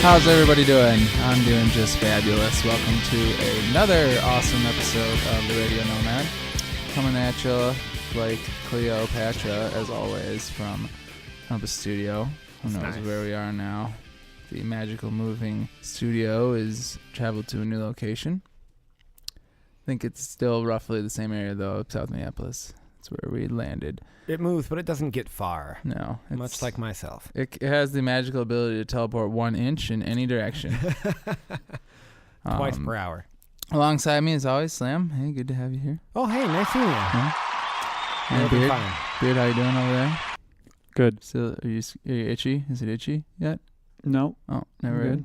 How's everybody doing? I'm doing just fabulous. Welcome to another awesome episode of the Radio Nomad. Coming at you like Cleopatra, as always, from the studio. Who knows where we are now? The magical moving studio is traveled to a new location. I think it's still roughly the same area, though, South Minneapolis. That's where we landed. It moves, but it doesn't get far. No. Much like myself. It has the magical ability to teleport 1 inch in any direction. Twice per hour. Alongside me, as always, Slam. Hey, good to have you here. Oh, hey, nice seeing you. Yeah, Beard. Fine. Beard, how you doing over there? Good. Still, are you itchy? Is it itchy yet? No. Oh, never Good.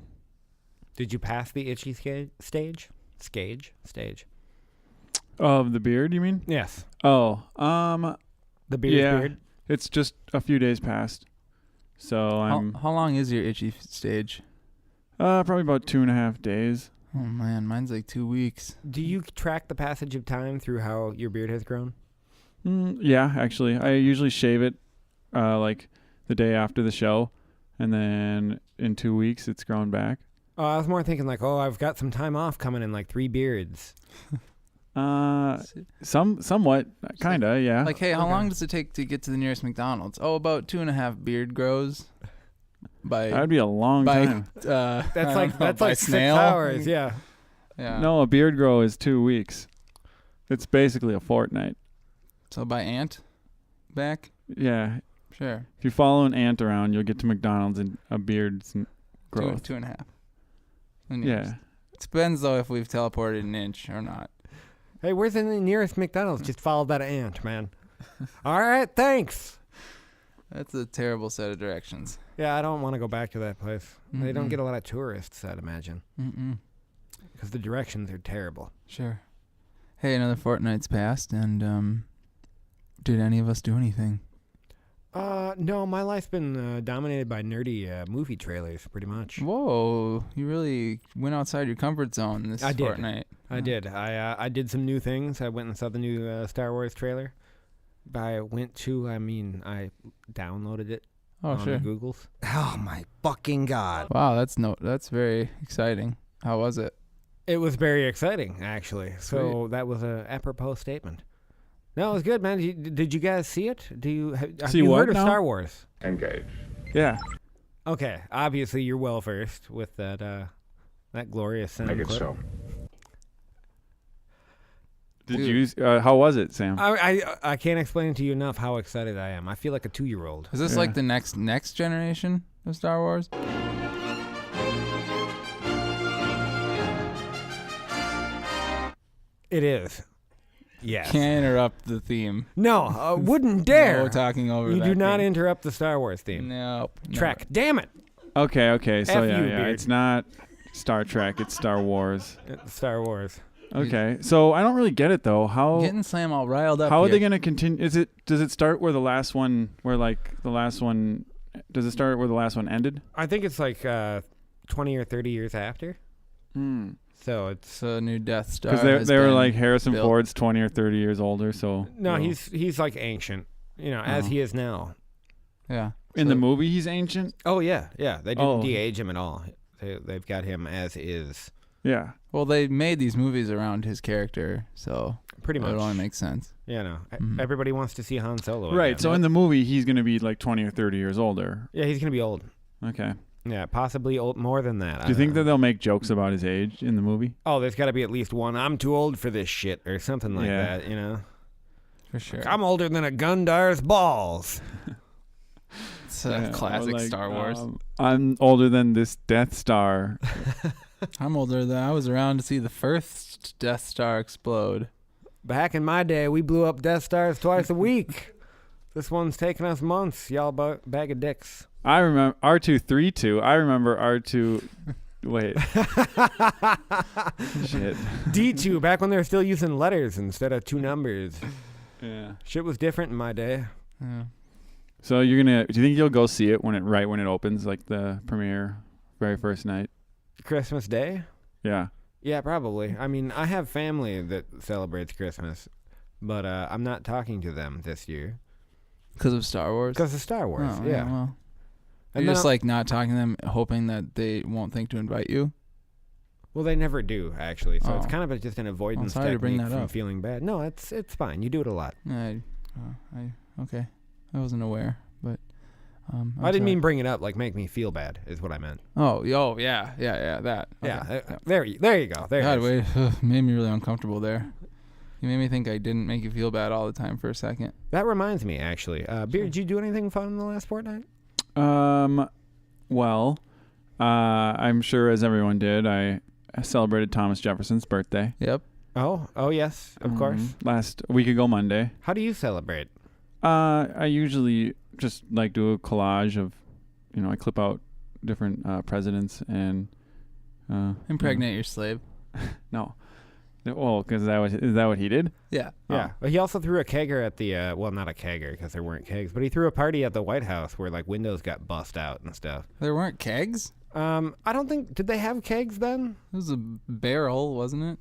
Did you pass the itchy stage? Stage. Of the beard, you mean? Yes. Oh, The beard's yeah. beard? It's just a few days past. So I'm How long is your itchy stage? probably about 2.5 days. Oh man, mine's like 2 weeks. Do you track the passage of time through how your beard has grown? Yeah, actually. I usually shave it like the day after the show, and then in 2 weeks it's grown back. I was more thinking like, I've got some time off coming in, like 3 beards. Somewhat, kinda, yeah. Like, hey, how long does it take to get to the nearest McDonald's? Oh, about 2.5 beard grows. That'd be a long time. That's by like snail. 6 hours, yeah. Yeah. No, a beard grow is 2 weeks. It's basically a fortnight. So by ant back? Yeah. Sure. If you follow an ant around, you'll get to McDonald's and a beard's growth. 2.5. Yeah. It depends, though, if we've teleported an inch or not. Hey, where's the nearest McDonald's? Just follow that ant, man. All right, thanks. That's a terrible set of directions. Yeah, I don't want to go back to that place. They don't get a lot of tourists, I'd imagine. Because the directions are terrible. Sure. Hey, another fortnight's passed, and did any of us do anything? No, my life's been dominated by nerdy movie trailers, pretty much. Whoa, you really went outside your comfort zone this fortnight. I did. I did some new things. I went and saw the new Star Wars trailer. I downloaded it on the Googles. Oh, my fucking God. Wow, that's very exciting. How was it? It was very exciting, actually. Sweet. So that was a apropos statement. No, it was good, man. Did you guys see it? Have you heard of Star Wars? Engage. Yeah. Okay, obviously you're well versed with that glorious sound Make it clip. so. Did you? How was it, Sam? I can't explain to you enough how excited I am. I feel like a 2-year-old. Is this like the next generation of Star Wars? It is. Yes. Can't interrupt the theme. No, wouldn't dare. No talking over You that do not theme. interrupt the Star Wars theme. Nope. Track. Damn it. Okay. So F you, yeah. Beard. It's not Star Trek. It's Star Wars. Star Wars. Okay. So I don't really get it though. How Getting Slam all riled up. How are here. they going to continue? Does it start where the last one? Does it start where the last one ended? I think it's like 20 or 30 years after. So it's a new Death Star? Because they were like Harrison built. Ford's 20 or 30 years older. So no, he's like ancient, as he is now. Yeah. In the movie, he's ancient. Oh yeah. They didn't de-age him at all. They've got him as is. Yeah. Well, they made these movies around his character, so pretty much it only makes sense. Yeah, no. Everybody wants to see Han Solo. Right. Again. So in the movie, he's going to be like 20 or 30 years older. Yeah, he's gonna be old. Okay. Yeah, possibly old, more than that. Do you think that they'll make jokes about his age in the movie? Oh, there's got to be at least one. I'm too old for this shit, or something like that. For sure. I'm older than a Gundar's balls. It's a classic Star Wars. I'm older than this Death Star. I'm older than I was around to see the first Death Star explode. Back in my day, we blew up Death Stars twice a week. This one's taking us months, y'all bag of dicks. I remember R2-3-2. I remember R2. Wait. Shit. D2, back when they were still using letters instead of 2 numbers. Yeah. Shit was different in my day. Yeah. So do you think you'll go see it when it opens, like the premiere, very first night? Christmas Day? Yeah. Yeah, probably. I mean, I have family that celebrates Christmas, but I'm not talking to them this year. Because of Star Wars? Because of Star Wars, Oh, yeah. Well. You're just like not talking to them, hoping that they won't think to invite you? Well, they never do, actually. So it's kind of just an avoidance sorry to bring technique that from up. feeling bad. No, it's fine. You do it a lot. Okay. I wasn't aware, but I didn't mean bring it up, like make me feel bad, is what I meant. Oh, yeah, that. Okay. Yeah, there you go. There God, it is. made me really uncomfortable there. You made me think I didn't make you feel bad all the time for a second. That reminds me, actually. Beer, did you do anything fun in the last fortnight? Well, I'm sure as everyone did, I celebrated Thomas Jefferson's birthday. Yep. Oh yes, of course. Last week ago Monday. How do you celebrate? I usually just like do a collage of, I clip out different presidents and Impregnate your slave. No. Well, because is that what he did? Yeah. Yeah. But he also threw a kegger at the, well, not a kegger because there weren't kegs, but he threw a party at the White House where like windows got bust out and stuff. There weren't kegs? I don't think, did they have kegs then? It was a barrel, wasn't it?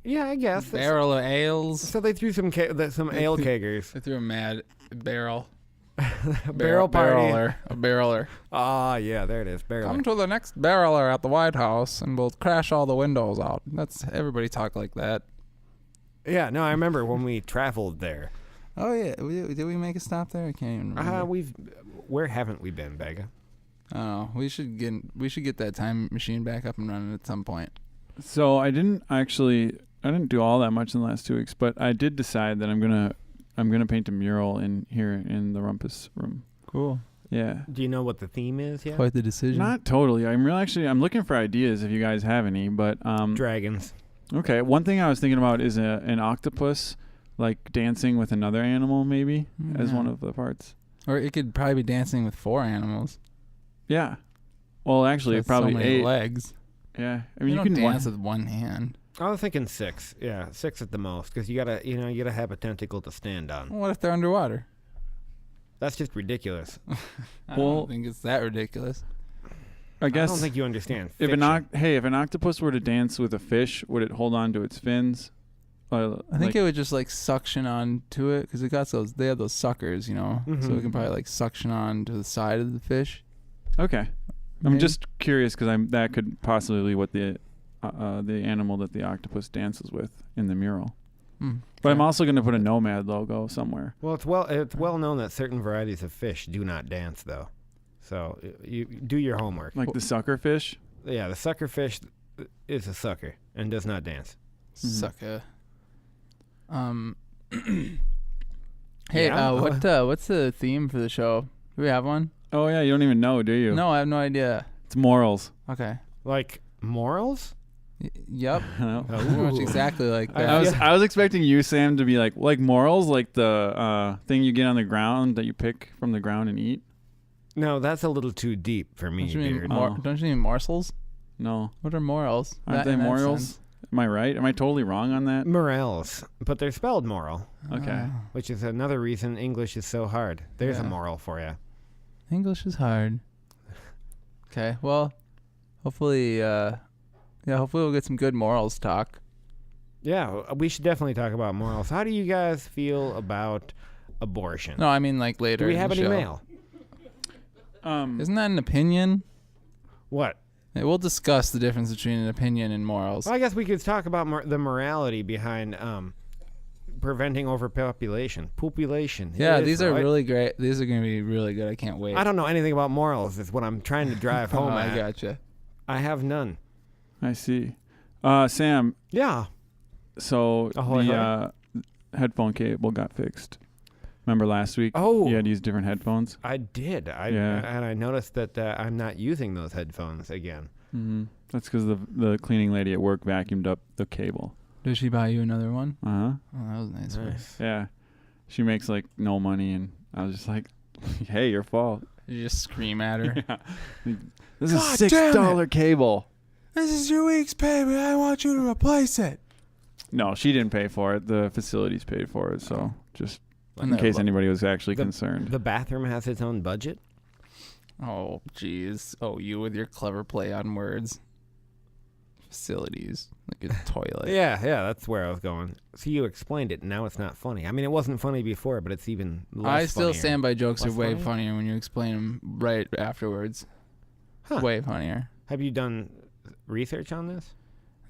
Yeah, I guess. Barrel of ales. So they threw some ale keggers. They threw a mad barrel. Barrel party. A barreler. Ah, yeah, there it is. Barreler. Come to the next barreler at the White House, and we'll crash all the windows out. That's everybody talk like that. Yeah, no, I remember when we traveled there. Oh yeah, did we make a stop there? I can't even remember. Where haven't we been, Bega? Oh, we should get that time machine back up and running at some point. So I didn't do all that much in the last 2 weeks, but I did decide that I'm gonna paint a mural in here in the Rumpus room. Cool. Yeah. Do you know what the theme is yet? Quite the decision. Not totally. I'm looking for ideas if you guys have any, but dragons. Okay. One thing I was thinking about is an octopus like dancing with another animal maybe as one of the parts. Or it could probably be dancing with 4 animals. Yeah. Well, actually, That's probably so many 8 legs. Yeah. I mean, you can don't dance with one hand. I was thinking 6. Yeah, 6 at the most, because you gotta have a tentacle to stand on. What if they're underwater? That's just ridiculous. I don't think it's that ridiculous. I guess. I don't think you understand. If an octopus were to dance with a fish, would it hold on to its fins? I think it would just like suction on to it because they have those suckers, Mm-hmm. So it can probably like suction on to the side of the fish. Okay. I'm just curious because that could possibly be what the animal that the octopus dances with in the mural. But I'm also going to put a Nomad logo somewhere. Well, it's well known that certain varieties of fish do not dance, though. So you do your homework. Like the sucker fish? Yeah, the sucker fish is a sucker and does not dance. Sucker. Hey, Yeah? what's the theme for the show? Do we have one? Oh, yeah. You don't even know, do you? No, I have no idea. It's morals. Okay. Like morals? Yep. No. Pretty much exactly like that. I was expecting you, Sam, to be like morals, like the thing you get on the ground that you pick from the ground and eat. No, that's a little too deep for me, Beard. Don't you mean morsels? No. What are morals? Aren't they morals? Am I right? Am I totally wrong on that? Morels, but they're spelled moral. Okay. Which is another reason English is so hard. There's a moral for you. English is hard. Okay, well, hopefully we'll get some good morals talk. Yeah, we should definitely talk about morals. How do you guys feel about abortion? No, I mean like later. Do we in have the any show. mail? Isn't that an opinion? What? We'll discuss the difference between an opinion and morals. Well, I guess we could talk about the morality behind preventing overpopulation. Population. Yeah, these are really great. These are going to be really good. I can't wait. I don't know anything about morals. Is what I'm trying to drive home at. I gotcha. I have none. I see. Sam. Yeah. So the headphone cable got fixed. Remember last week? Oh. You had to use different headphones? I did. And I noticed that I'm not using those headphones again. Mm-hmm. That's because the cleaning lady at work vacuumed up the cable. Did she buy you another one? Uh-huh. Oh, that was nice. Yeah. She makes like no money, and I was just like, hey, your fault. You just scream at her. Yeah. This is $6 cable. This is your week's payment. I want you to replace it. No, she didn't pay for it. The facilities paid for it, so just in case anybody was actually concerned. The bathroom has its own budget? Oh, jeez. Oh, you with your clever play on words. facilities, like a toilet. Yeah, that's where I was going. So you explained it, and now it's not funny. I mean, it wasn't funny before, but it's even less I still funnier. stand by jokes Less are way funny? funnier when you explain them right afterwards. Huh. Way funnier. Have you done research on this?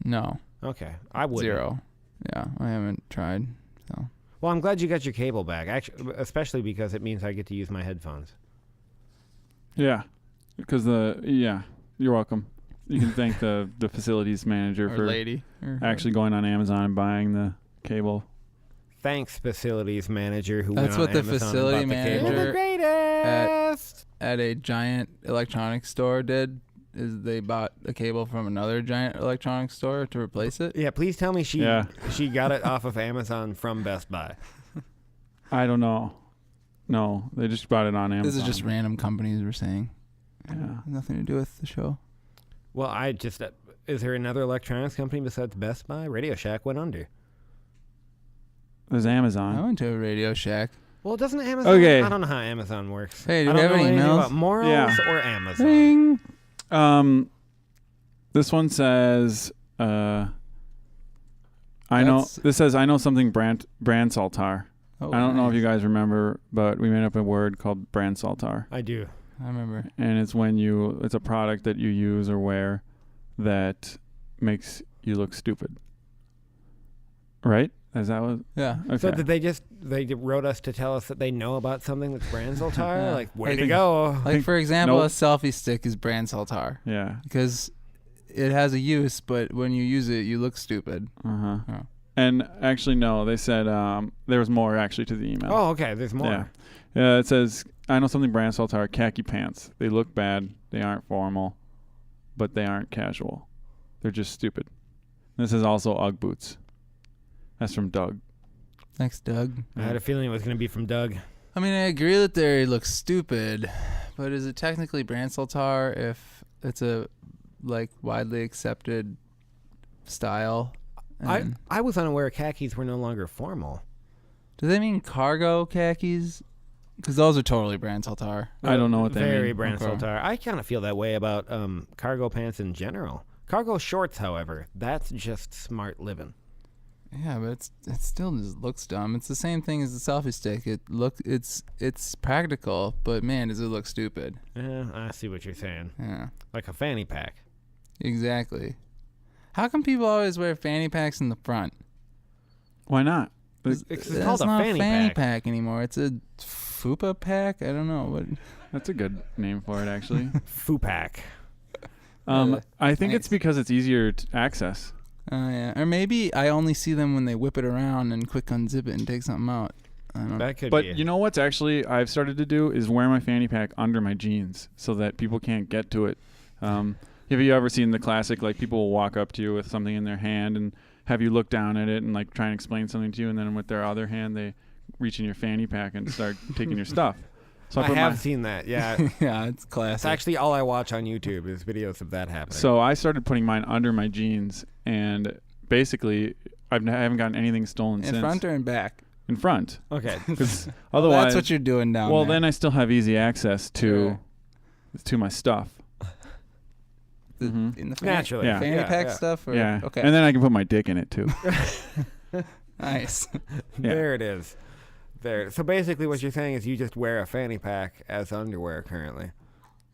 No. Okay, I would. 0. Yeah, I haven't tried. So. Well, I'm glad you got your cable back, actually, especially because it means I get to use my headphones. Yeah, because you're welcome. You can thank the facilities manager Or for lady. actually going on Amazon and buying the cable. Thanks, facilities manager who That's went what on the Amazon facility and bought the cable. manager You're the greatest. at a giant electronics store did. Is they bought a cable from another giant electronics store to replace it. Yeah, please tell me she got it off of Amazon from Best Buy. I don't know. No, they just bought it on Amazon. This is just random companies we're saying. Yeah. Nothing to do with the show. Well, is there another electronics company besides Best Buy? Radio Shack went under. There's Amazon. I went to a Radio Shack. Well, doesn't Amazon? Okay. I don't know how Amazon works. Hey, do I we don't have know any anything emails? about morals or Amazon. Ring. This one says, I know something brand saltar. Oh, I don't know if nice. you guys remember, but we made up a word called brand saltar. I do. I remember. And it's it's a product that you use or wear that makes you look stupid. Right? Is that what? Yeah. Okay. So did they wrote us to tell us that they know about something that's brand saltar? Yeah. Like, way Like- to go. Like, for example, Nope. a selfie stick is brand saltar Yeah. because it has a use, but when you use it, you look stupid. Uh-huh. Oh. And actually, no, they said there was more actually to the email. Oh, okay. There's more. Yeah. It says, I know something brand saltar, khaki pants. They look bad. They aren't formal, but they aren't casual. They're just stupid. This is also Ugg boots. That's from Doug. Thanks, Doug. I had a feeling it was going to be from Doug. I mean, I agree that they look stupid, but is it technically brand saltar if it's a widely accepted style? And I was unaware khakis were no longer formal. do they mean cargo khakis? Because those are totally brand saltar. I don't know what they Very mean. brand Okay. saltar. I kind of feel that way about cargo pants in general. Cargo shorts, however, that's just smart living. Yeah, but it still just looks dumb. It's the same thing as the selfie stick. It's practical, but man, does it look stupid. Yeah, I see what you're saying. Yeah, Like a fanny pack. exactly. How come people always wear fanny packs in the front? Why not? It's That's called a not fanny pack. pack anymore. It's a fupa pack. I don't know what. That's a good name for it, actually. Foo pack. I think it's Nice. because it's easier to access. Oh yeah, or maybe I only see them when they whip it around and quick unzip it and take something out. I don't know. That could But be. you know what's actually I've started to do is wear my fanny pack under my jeans so that people can't get to it. Have you ever seen the classic, like people will walk up to you with something in their hand and have you look down at it and like try and explain something to you, and then with their other hand they reach in your fanny pack and start taking your stuff. So I put have my, seen that, yeah. Yeah, it's It's classic. actually all I watch on YouTube is videos of that happening. So I started putting mine under my jeans, and basically I haven't gotten anything stolen in since. front or in back. In front, Okay. because Well, otherwise, that's what you're doing down well, there. then I still have easy access to my stuff. In the Naturally. Yeah. fanny pack yeah. stuff. Or, Yeah, Okay. and then I can put my dick in it too. Nice. There it is. There. So basically what you're saying is you just wear a fanny pack as underwear currently.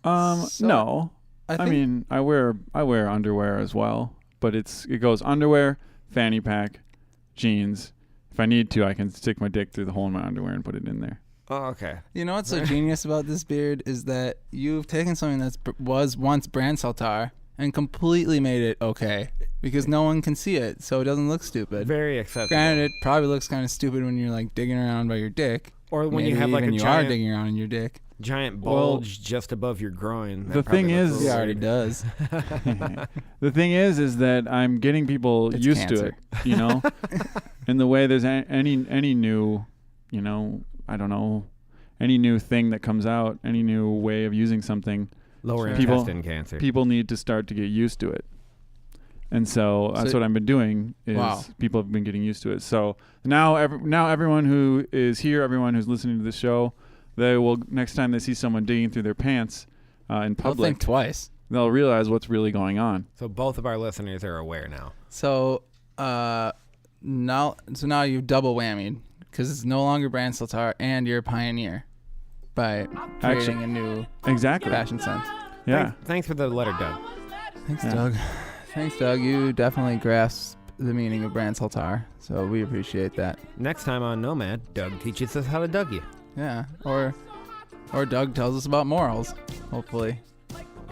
So, No, I think- mean I wear underwear as well, but it goes underwear, fanny pack, jeans. If I need to, I can stick my dick through the hole in my underwear and put it in there. Oh, okay. You know what's so genius about this beard is that you've taken something that was once brand saltar and completely made it okay because no one can see it, so it doesn't look stupid. Very acceptable. Granted, it probably looks kind of stupid when you're like digging around by your dick. Or when Maybe you have like a even you are giant, digging around in your dick. giant bulge just above your groin. The thing is- He already does. The thing is that I'm getting people It's used to cancer. it, you know. In the way there's any new, you know, I don't know, any new thing that comes out, any new way of using something, lower People- intestine cancer. people need to start to get used to it. And so that's So- what I've been doing is Wow. people have been getting used to it. So now everyone who is here, everyone who's listening to the show, they will next time they see someone digging through their pants in I'll public, think twice. they'll realize what's really going on. So both of our listeners are aware now. So now you've double whammied because it's no longer brand Soltar and you're a pioneer by creating a new fashion sense. Yeah. Thanks for the letter, Doug. Thanks, Doug. Thanks, Doug. You definitely grasp the meaning of brand Soltar, so we appreciate that. Next time on Nomad, Doug teaches us how to Doug you. Yeah, or Doug tells us about morals, hopefully.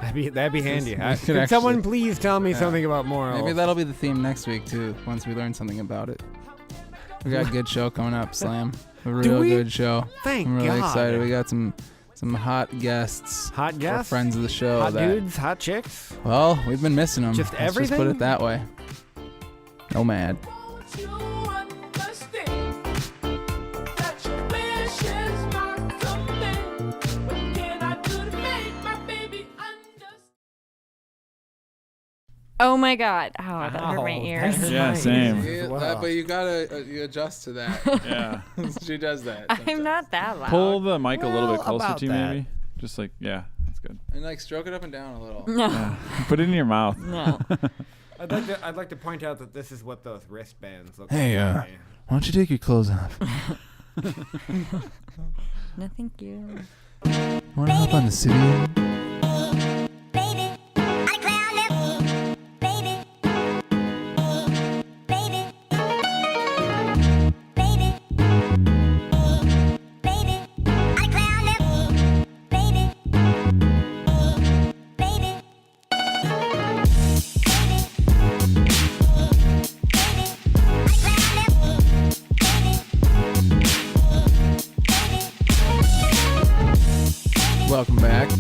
That'd be handy. Could someone please tell me something about morals? Maybe that'll be the theme next week, too, once we learn something about it. We got a good show coming up, Slam. A real good show. Thank I'm really God. excited. We got some hot guests. Hot guests? Friends of the show. Hot dudes? Hot chicks? Well, we've been missing them. Just Let's everything? Just put it that way. Nomad. Oh my God! Oh, that hurt my ears. Yeah, same. But you gotta you adjust to that. Yeah. She does that. I'm not that loud. Pull the mic a little bit closer about to you, that. maybe. Just like, yeah, that's good. And like stroke it up and down a little. No, Yeah. Put it in your mouth. no. I'd like to point out that this is what those wristbands look Hey, like. why don't you take your clothes off? No, thank you. Wanna hop on the city? Welcome back.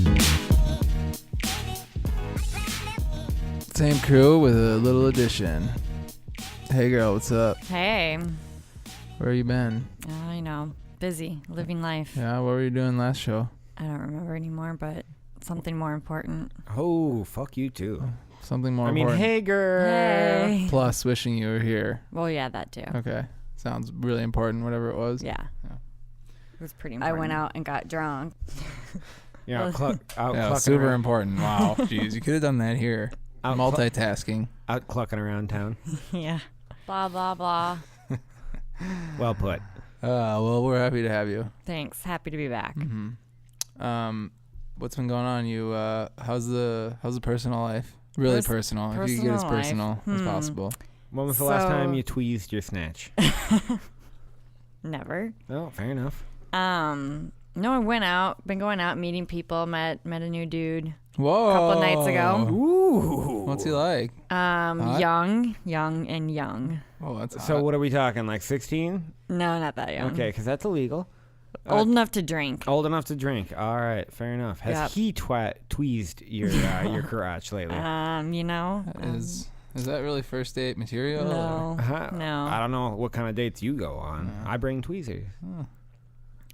Same crew with a little addition. Hey girl, what's up? Hey, Where you been? I know, busy, living life. Yeah, what were you doing last show? I don't remember anymore, but something more important. Oh, fuck you too. Something more I mean, important. hey girl. Hey. Plus wishing you were here. Well, yeah, that too. Okay. Sounds really important, whatever it was. Yeah. Yeah. It was pretty important. I went out and got drunk. Yeah, Yeah, super important. Wow. Jeez, you could have done that here. Multitasking. Out clucking around town. Yeah. Blah, blah, blah. Well put. Well, we're happy to have you. Thanks. Happy to be back. Mm-hmm. What's been going on? You, how's the personal life? Really personal. If you could get as personal personal life. as possible. When was the last time So- you tweezed your snatch? Never. Oh, fair enough. No, I went out. Been going out, meeting people. Met a new dude Whoa. a couple of nights ago. Ooh. What's he like? Young, and young. Oh, that's So hot. what are we talking, like 16? No, not that young. Okay, because that's illegal. Old enough to drink. Old enough to drink. All right, fair enough. Has Yep. he tweezed your crotch lately? You know. Is that really first date material? No. Uh-huh. No. I don't know what kind of dates you go on. Yeah. I bring tweezers.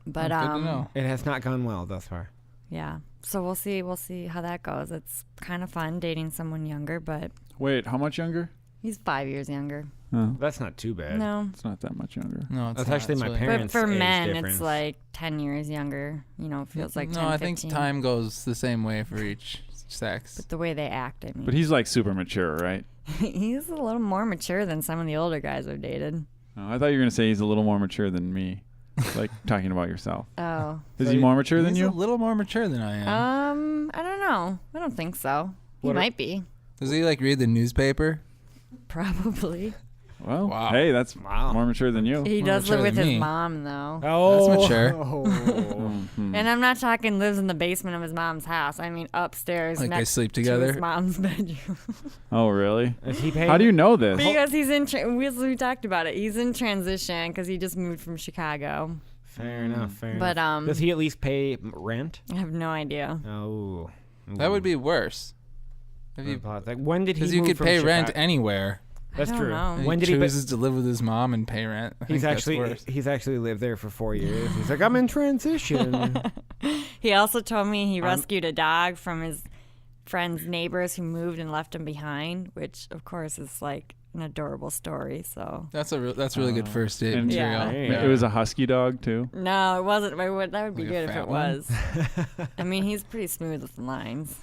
But Good to know. It has not gone well thus far. yeah. So we'll see how that goes. It's kind of fun dating someone younger, but Wait, how much younger? he's 5 years younger. Oh, That's not too bad. No. it's not that much younger. No, it's That's not. actually It's my really- parents. But for age men, difference. it's like 10 years younger. You know, it feels like 10, No, I 15. think time goes the same way for each sex. But the way they act, I mean. But he's like super mature, right? he's a little more mature than some of the older guys I've dated. Oh, I thought you were going to say he's a little more mature than me. Like talking about yourself. Oh. Is he more mature than He's you? a little more mature than I am. I don't know. I don't think so. He What are- might be. Does he like read the newspaper? Probably. Well, Wow. hey, that's Wow. more mature than you. He More does live mature with than his me. mom, though. Oh, That's mature. Mhm. And I'm not talking lives in the basement of his mom's house. I mean upstairs Like they next sleep to together? his mom's bedroom. Oh, really? Is he paying? How do you know this? Because he's in, we talked about it. He's in transition because he just moved from Chicago. Fair enough. Fair But enough. Does he at least pay rent? I have no idea. Oh, That would be worse. If you, Like, when did he? because you move could from pay rent Chicago? anywhere. That's I don't true. know. And When he did he? chooses to live with his mom and pay rent. I think He's that's actually worse. he's actually lived there for 4 years. He's like, I'm in transition. He also told me he rescued a dog from his friend's neighbors who moved and left him behind, which of course is like an adorable story. So That's really good first date and- material. Yeah. It was a husky dog too. no, it wasn't. That would be Like a good if fat it one? was. I mean, he's pretty smooth with the lines.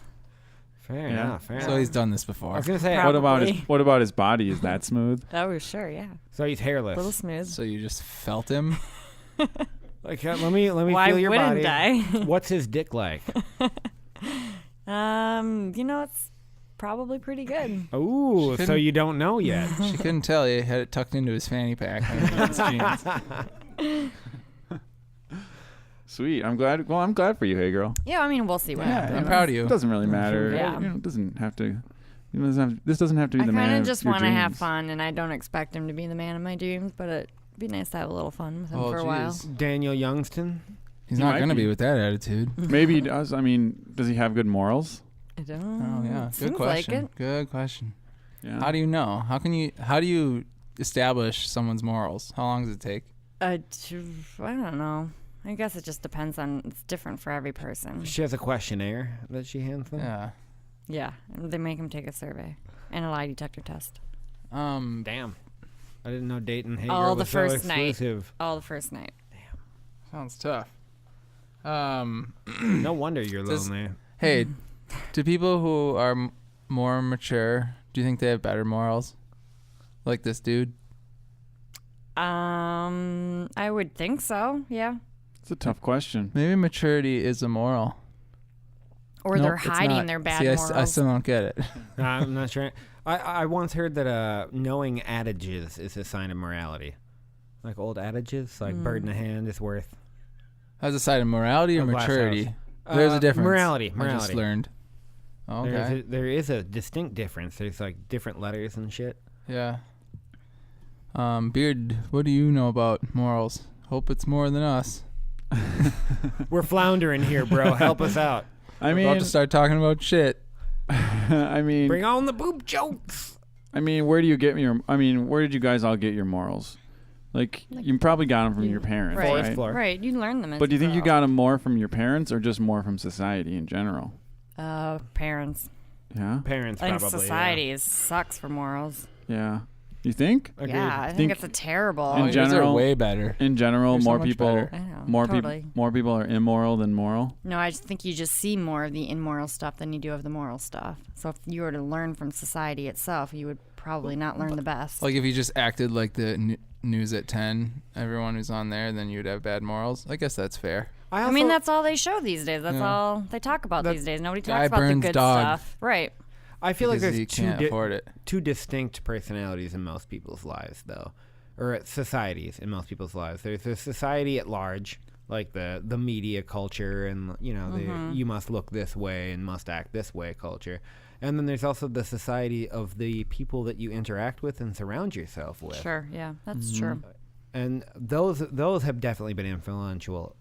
Fair enough. So he's done this I before. was gonna say, Probably. What about his body? Is that smooth? Oh, sure, yeah. so he's hairless. A little smooth. So you just felt him? Like, let me Why feel your wouldn't body. I? What's his dick like? It's probably pretty good. Ooh, so you don't know yet. She couldn't tell. He had it tucked into his fanny pack under his jeans. Sweet. I'm glad. Well, I'm glad for you, hey girl. Yeah, I mean, we'll see what happens. I'm proud of you. It doesn't really matter. Yeah. It doesn't have to. This doesn't have to be I the man kind of of just your want to have dreams. fun, and I don't expect him to be the man of my dreams, but it'd be nice to have a little fun with him Oh, for a while. geez. Daniel Youngston. He's He not might going to be. be with that attitude. Maybe he does. I mean, does he have good morals? I don't. Oh, yeah. Good Seems question. Like it. Good question. Yeah. How do you know? How do you establish someone's morals? How long does it take? I don't know. I guess it just depends on. It's different for every person. She has a questionnaire that she hands them. Yeah. Yeah, they make him take a survey and a lie detector test. Damn. I didn't know Dayton Hager All was the first so night. exclusive. All the first night. Sounds tough. No wonder you're Does- lonely. Hey, do people who are more mature, do you think they have better morals? Like this dude? I would think so. Yeah. It's a tough question. Maybe maturity is a moral. Or Nope, they're it's hiding not. their bad See, morals. I still don't get it. I'm not sure. I once heard that knowing adages is a sign of morality. Like old adages, like bird in the hand is worth. As a sign of morality or A glass maturity? house. There's a difference. Morality. I just learned. Oh, okay. There is a distinct difference. There's like different letters and shit. Yeah. Beard, what do you know about morals? Hope it's more than us. We're floundering here, bro. Help us out. I We're about mean, to start talking about shit. I mean, Bring on the boob jokes. I mean, where do you get your? I mean, where did you guys all get your morals? Like you probably got them from your parents, Right. Fourth right? floor. Right. You learn them. As But do you think you grow. got them more from your parents or just more from society in general? Parents? Yeah. Parents I think probably. society sucks for morals. Yeah. You think? Agreed. Yeah, I Think think it's a terrible. in Yours are general- way better. In general, You're so more much people, better. I know. more totally. people, more people are immoral than moral. No, I just think you just see more of the immoral stuff than you do of the moral stuff. So if you were to learn from society itself, you would probably not learn the best. Like if you just acted like the news at 10, everyone who's on there, then you'd have bad morals. I guess that's fair. I mean, that's all they show these days. That's Yeah. all they talk about these days. Nobody Guy talks about the burns good dog. stuff. Right. I feel like Because there's you can't afford it. two distinct personalities in most people's lives, though, or societies in most people's lives. There's a society at large, like the media culture, and the you must look this way and must act this way culture, and then there's also the society of the people that you interact with and surround yourself with. Sure. Yeah, that's true. And those have definitely been influential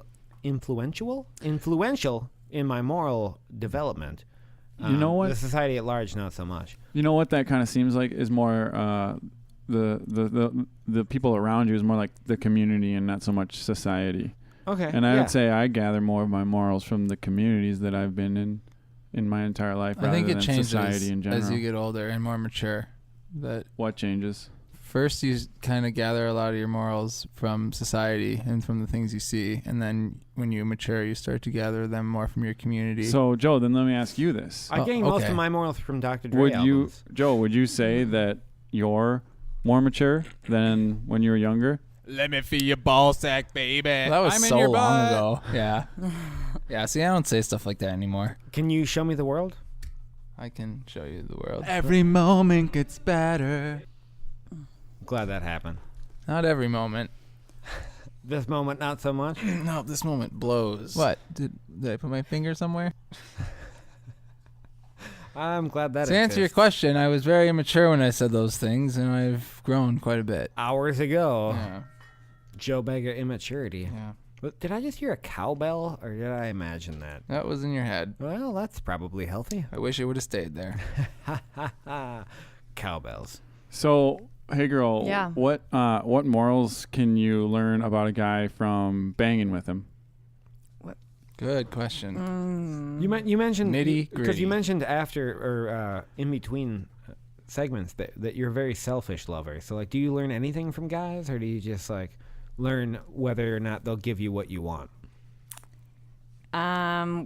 in my moral development. You know what? The society at large, not so much. You know what that kind of seems like is more the people around you is more like the community and not so much society. Okay. And I would say I gather more of my morals from the communities that I've been in my entire life I rather think it than changes society in general. as you get older and more mature. That What changes? first you kind of gather a lot of your morals from society and from the things you see, and then when you mature, you start to gather them more from your community. So Joe, then let me ask you this. I gained most okay. of my morals from Dr. Dre Would you, albums. Joe, would you say that you're more mature than when you were younger? Let me feel your ball sack, baby. That was I'm in so your long butt. ago. Yeah. Yeah, see, I don't say stuff like that anymore. Can you show me the world? I can show you the world. Every moment gets better. Glad that happened. Not every moment. This moment, not so much. No, this moment blows. What? Did I put my finger somewhere? I'm glad that To answer your exists. question, I was very immature when I said those things, and I've grown quite a bit. Hours ago, Yeah. Joe Bega immaturity. Yeah. But did I just hear a cowbell, or did I imagine that? That was in your head. Well, that's probably healthy. I wish it would have stayed there. Cowbells. So, hey girl, Yeah. what morals can you learn about a guy from banging with him? Good question. You mentioned Nitty because gritty. you mentioned after or in between segments that you're a very selfish lover. So like, do you learn anything from guys, or do you just like learn whether or not they'll give you what you want?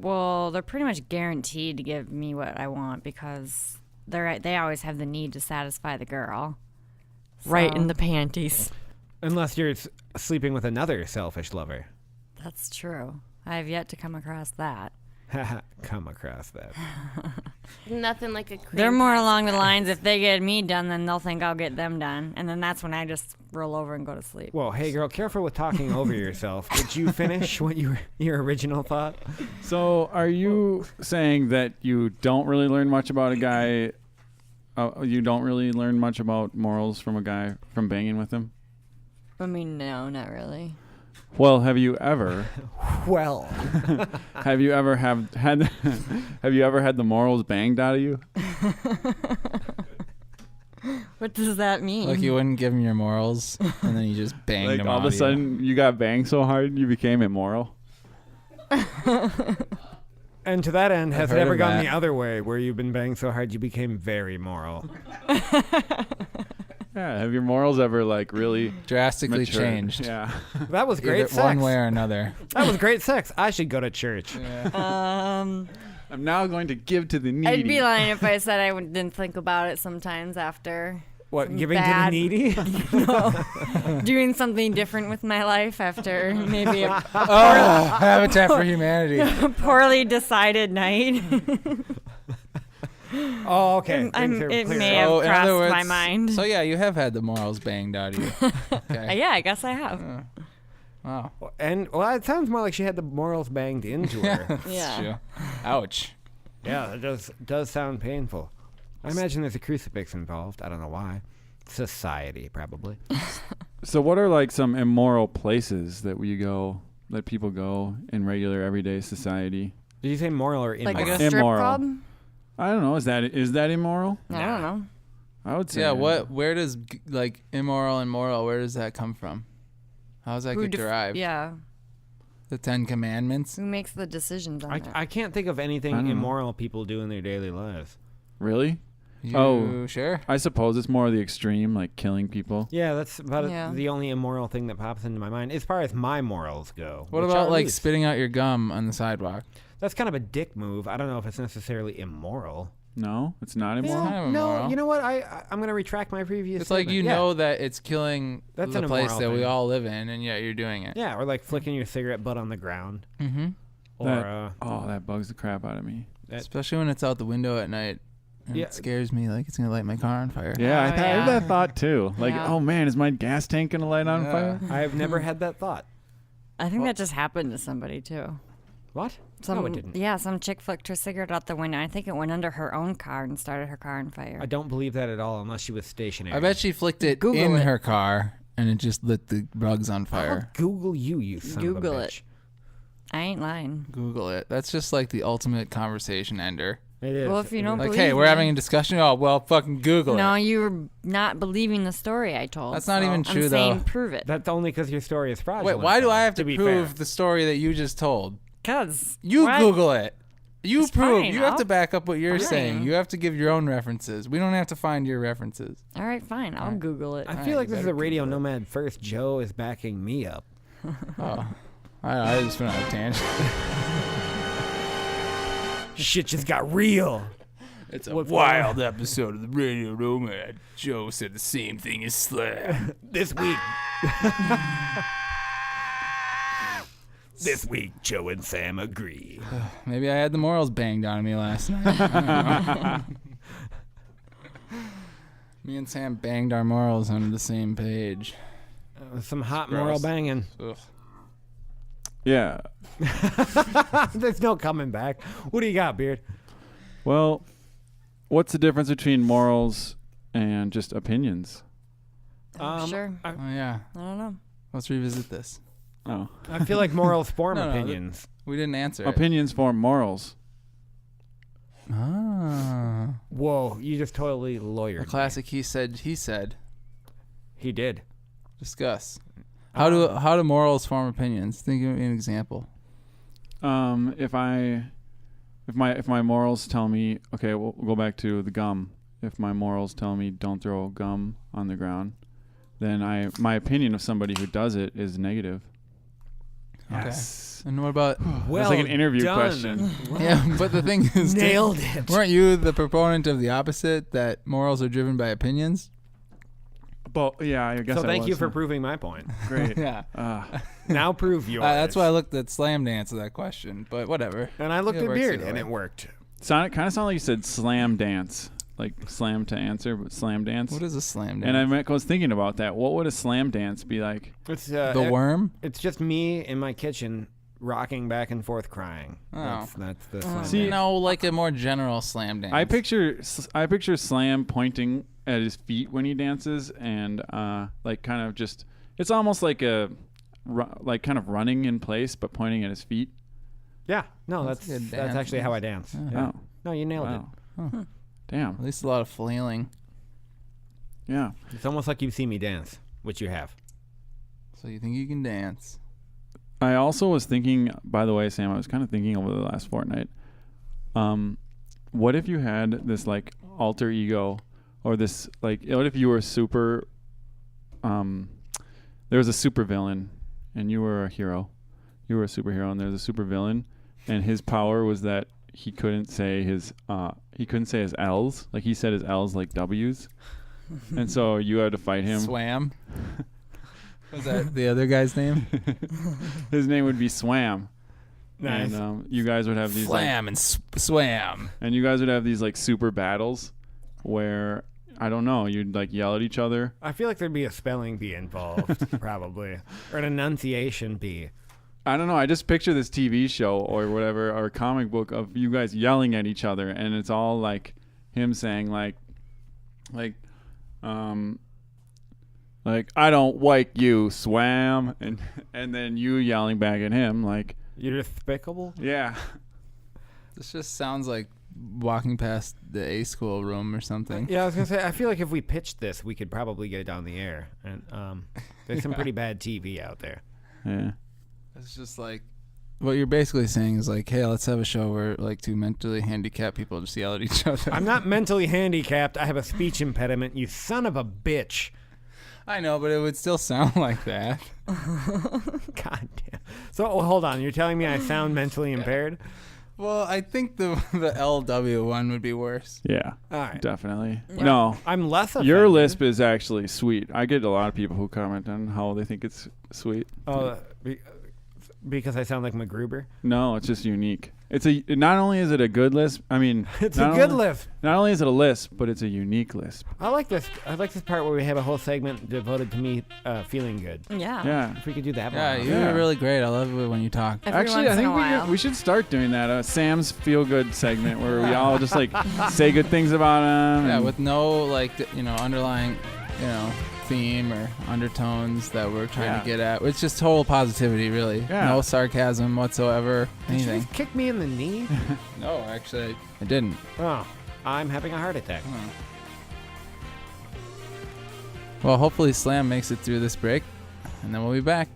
Well, they're pretty much guaranteed to give me what I want because they always have the need to satisfy the girl. Right in the panties. Unless you're sleeping with another selfish lover. That's true. I have yet to come across that. Come across that. Nothing like a cream They're more pie along the surprise. lines, if they get me done, then they'll think I'll get them done. And then that's when I just roll over and go to sleep. Whoa, hey girl, careful with talking over yourself. Did you finish what your original thought? So, are you saying that you don't really learn much about a guy? You don't really learn much about morals from a guy from banging with him? I mean, no, not really. Well, have you ever? Well, Have you ever had the morals banged out of you? What does that mean? Like you wouldn't give him your morals, and then you just banged Like him all out of a of you. sudden you got banged so hard you became immoral? and to that end, has it heard ever of gone that. the other way where you've been banged so hard you became very moral? Yeah. Have your morals ever like really Drastically matured? changed. Yeah. That was great Either sex. one way or another. That was great sex. I should go to church. I'm now going to give to the needy. I'd be lying if I said I didn't think about it sometimes after What, giving Bad. to the needy? doing something different with my life after maybe a Oh, Habitat for Humanity. poorly decided night. Oh, okay. Things are it clear. may have Oh, in crossed other words, my mind. So yeah, you have had the morals banged out of you. Okay. Yeah, I guess I have. Wow. And, well, it sounds more like she had the morals banged into her. That's Yeah. true. Ouch. Yeah, it does sound painful. I imagine there's a crucifix involved. I don't know why. Society, probably. So what are like some immoral places that people go in regular everyday society? Did you say moral or Like immoral? a strip Immoral. club? I don't know. Is that immoral? I don't know. I would say. Yeah. Where does like immoral and moral? Where does that come from? How does that get derived? Yeah. The Ten Commandments. Who makes the decisions on that? I can't think of anything I don't know. immoral people do in their daily lives. Really? You Oh. sure? I suppose it's more the extreme, like killing people. Yeah, that's about Yeah. the only immoral thing that pops into my mind as far as my morals go. What which about are like loose. spitting out your gum on the sidewalk? That's kind of a dick move. I don't know if it's necessarily immoral. No, it's not It's immoral. kind of No, immoral. you know what? I'm going to retract my previous It's like statement. you Yeah. know that it's killing That's the an place immoral that we thing. all live in, and yet you're doing it. Yeah, or like flicking your cigarette butt on the ground. Mm-hmm. Or, That bugs the crap out of me. Especially when it's out the window at night. And Yeah. it scares me like it's gonna light my car on fire. Yeah, I Oh, had yeah. that thought too. Like, Yeah. oh man, is my gas tank gonna light on fire? I've never had that thought. I think that just happened to somebody too. What? Some, No, it didn't. Yeah, some chick flicked her cigarette out the window. I think it went under her own car and started her car on fire. I don't believe that at all unless she was stationary. I bet she flicked it Google in it. her car and it just lit the rugs on I'll fire. Google you son Google of a it. bitch. I ain't lying. Google it. That's just like the ultimate conversation ender. It is. Well, if you don't Like, believe hey, we're me. having a discussion. Oh, well, fucking Google No, it. you're not believing the story I told. That's not so even I'm true, saying though. prove it. That's only because your story is fraudulent. Wait, why do though, I have to be prove fair. the story that you just told? Because You Google it. You It's prove. fine, You have I'll- to back up what you're Fine. saying. You have to give your own references. We don't have to find your references. All right, fine. I'll Alright. Google it. I Alright, feel like you this is better a Radio Google it. Nomad first. Joe is backing me up. Oh, I just went on a tangent. Shit just got real. It's a wild episode of the Radio Nomad. Joe said the same thing as Slam. This week. This week, Joe and Sam agree. Maybe I had the morals banged on me last night. Me and Sam banged our morals on the same page. Some hot gross. moral banging. Ugh. Yeah. There's no coming back. What do you got, Beard? Well, what's the difference between morals and just opinions? Sure. Oh, yeah. I don't know. Let's revisit this. Oh, I feel like morals form No, opinions. We didn't answer it. opinions form morals. Ah. Whoa, you just totally lawyered. A me. classic he said. He did. Discuss. How do morals form opinions? Think of an example. If my morals tell me, okay, we'll go back to the gum. If my morals tell me don't throw gum on the ground, then my opinion of somebody who does it is negative. Yes. And what about? Well, That's like an interview done. question. Yeah, but the thing is, Nailed it. weren't you the proponent of the opposite, that morals are driven by opinions? But yeah, I guess. So thank you for huh? proving my point. Great. Yeah. Now prove yours. That's why I looked at Slam Dance of that question, but whatever. And I looked It at works Beard, either and way. it worked. Kind of sounded like you said slam dance, like slam to answer, but slam dance. What is a slam dance? And I was thinking about that. What would a slam dance be like? It's the worm? It's just me in my kitchen rocking back and forth crying. Oh. That's the slam See, dance. No, like a more general slam dance. I picture Slam pointing at his feet when he dances, and like kind of just it's almost like like kind of running in place, but pointing at his feet. Yeah, no, That's a good that's dance. actually how I dance. Yeah. Oh, No, you nailed wow. Huh. Damn. At least a lot of flailing. Yeah. it. It's almost like you've seen me dance, which you have. So you think you can dance? I also was thinking, by the way, Sam, I was kind of thinking over the last fortnight, what if you had this like alter ego, or this like, what if you were super, there was a super villain and you were a hero, you were a superhero, and there's a super villain, and his power was that he couldn't say his L's, like he said his L's like W's, and so you had to fight him. Swam? Was that the other guy's name? His name would be Swam. Nice. And you guys would have these Slam and swam. and you guys would have these like super battles where I don't know, you'd like yell at each other. I feel like there'd be a spelling bee involved, probably, or an enunciation bee. I don't know, I just picture this TV show or whatever, or comic book of you guys yelling at each other, and it's all like him saying like I don't like you, Swam, and then you yelling back at him like, You're despicable? yeah. This just sounds like walking past the A school room or something. Yeah, I was gonna say. I feel like if we pitched this, we could probably get it on the air. And there's some pretty bad TV out there. Yeah. It's just like what you're basically saying is like, hey, let's have a show where like two mentally handicapped people just yell at each other. I'm not mentally handicapped. I have a speech impediment. You son of a bitch. I know, but it would still sound like that. God damn. So hold on. You're telling me I sound mentally impaired? Well, I think the LW one would be worse. Yeah. All right. Definitely. No. I'm less offended. Your lisp is actually sweet. I get a lot of people who comment on how they think it's sweet. Oh, because I sound like MacGruber? No, it's just unique. Not only is it a good lisp, I mean, It's a good lisp. Not only is it a lisp, but it's a unique lisp. I like this. I like this part where we have a whole segment devoted to me feeling good. Yeah. Yeah. If we could do that Yeah, more. you're really great. I love it when you talk. Every Actually, once I in a think while. we should start doing that. Sam's feel good segment where we all just like say good things about him. Yeah, and- with no like underlying, theme or undertones that we're trying to get at. It's just total positivity, really. Yeah. No sarcasm whatsoever. Did you Anything. just kick me in the knee? No, actually, I didn't. Oh, I'm having a heart attack. Well, hopefully Slam makes it through this break, and then we'll be back.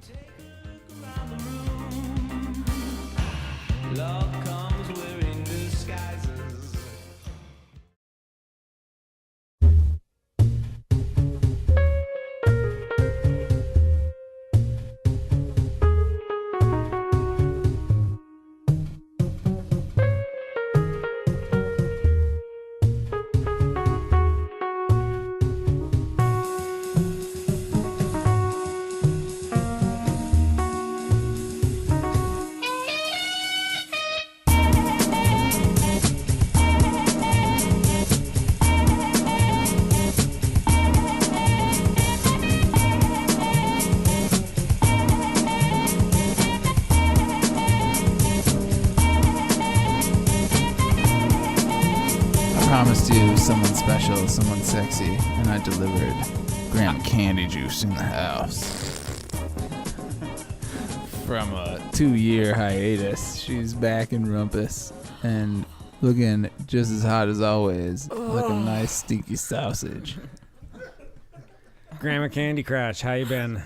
Promised you someone special, someone sexy, and I delivered. Graham Candy Juice in the house. From a 2-year hiatus, she's back in Rumpus and looking just as hot as always, like a nice stinky sausage. Grandma Candy Crush, how you been?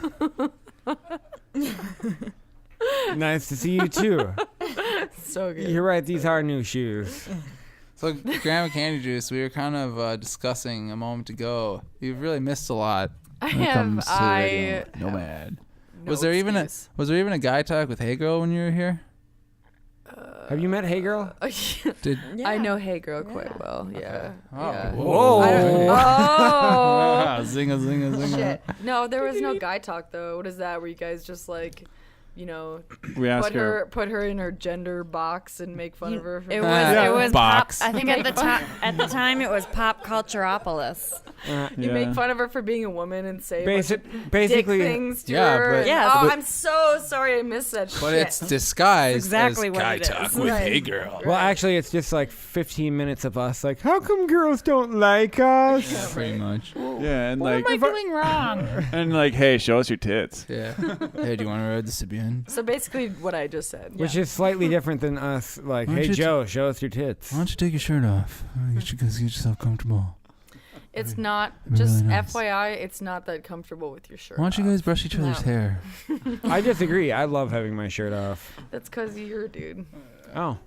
Nice to see you too. So good. You're right, these are new shoes. So, Grandma Candy Juice, we were kind of discussing a moment ago. You've really missed a lot when it comes to Radio Nomad. No was there even a guy talk with Hey Girl when you were here? Have you met Hey Girl? Did I know Hey Girl quite well. Yeah. Oh. Yeah. Whoa. Oh. Zinga, zinga, zinga. Shit. No, there was no guy talk though. What is that? Where you guys just like, we asked put her in her gender box and make fun of her. For It was Box. pop. I think at the time it was Pop Cultureopolis. You make fun of her for being a woman and say Basically, dick things to Yeah, her. but- and- Yes. oh, but- I'm so sorry I missed that shit. But it's disguised exactly as what guy it talk is. with Right. Hey Girl. well, actually, it's just like 15 minutes of us like, how come girls don't like us? Yeah, pretty much. Yeah, and What am I doing wrong? and like, hey, show us your tits. Yeah. Hey, do you want to ride the Sibian? So basically what I just said. Which is slightly different than us. Like, Why don't hey you Joe, show us your tits. Why don't you take your shirt off? Get yourself comfortable. It's not, Really just nice. FYI, it's not that comfortable with your shirt Why don't you off. guys brush each other's No. hair? I disagree. I love having my shirt off. That's because you're a dude. Oh.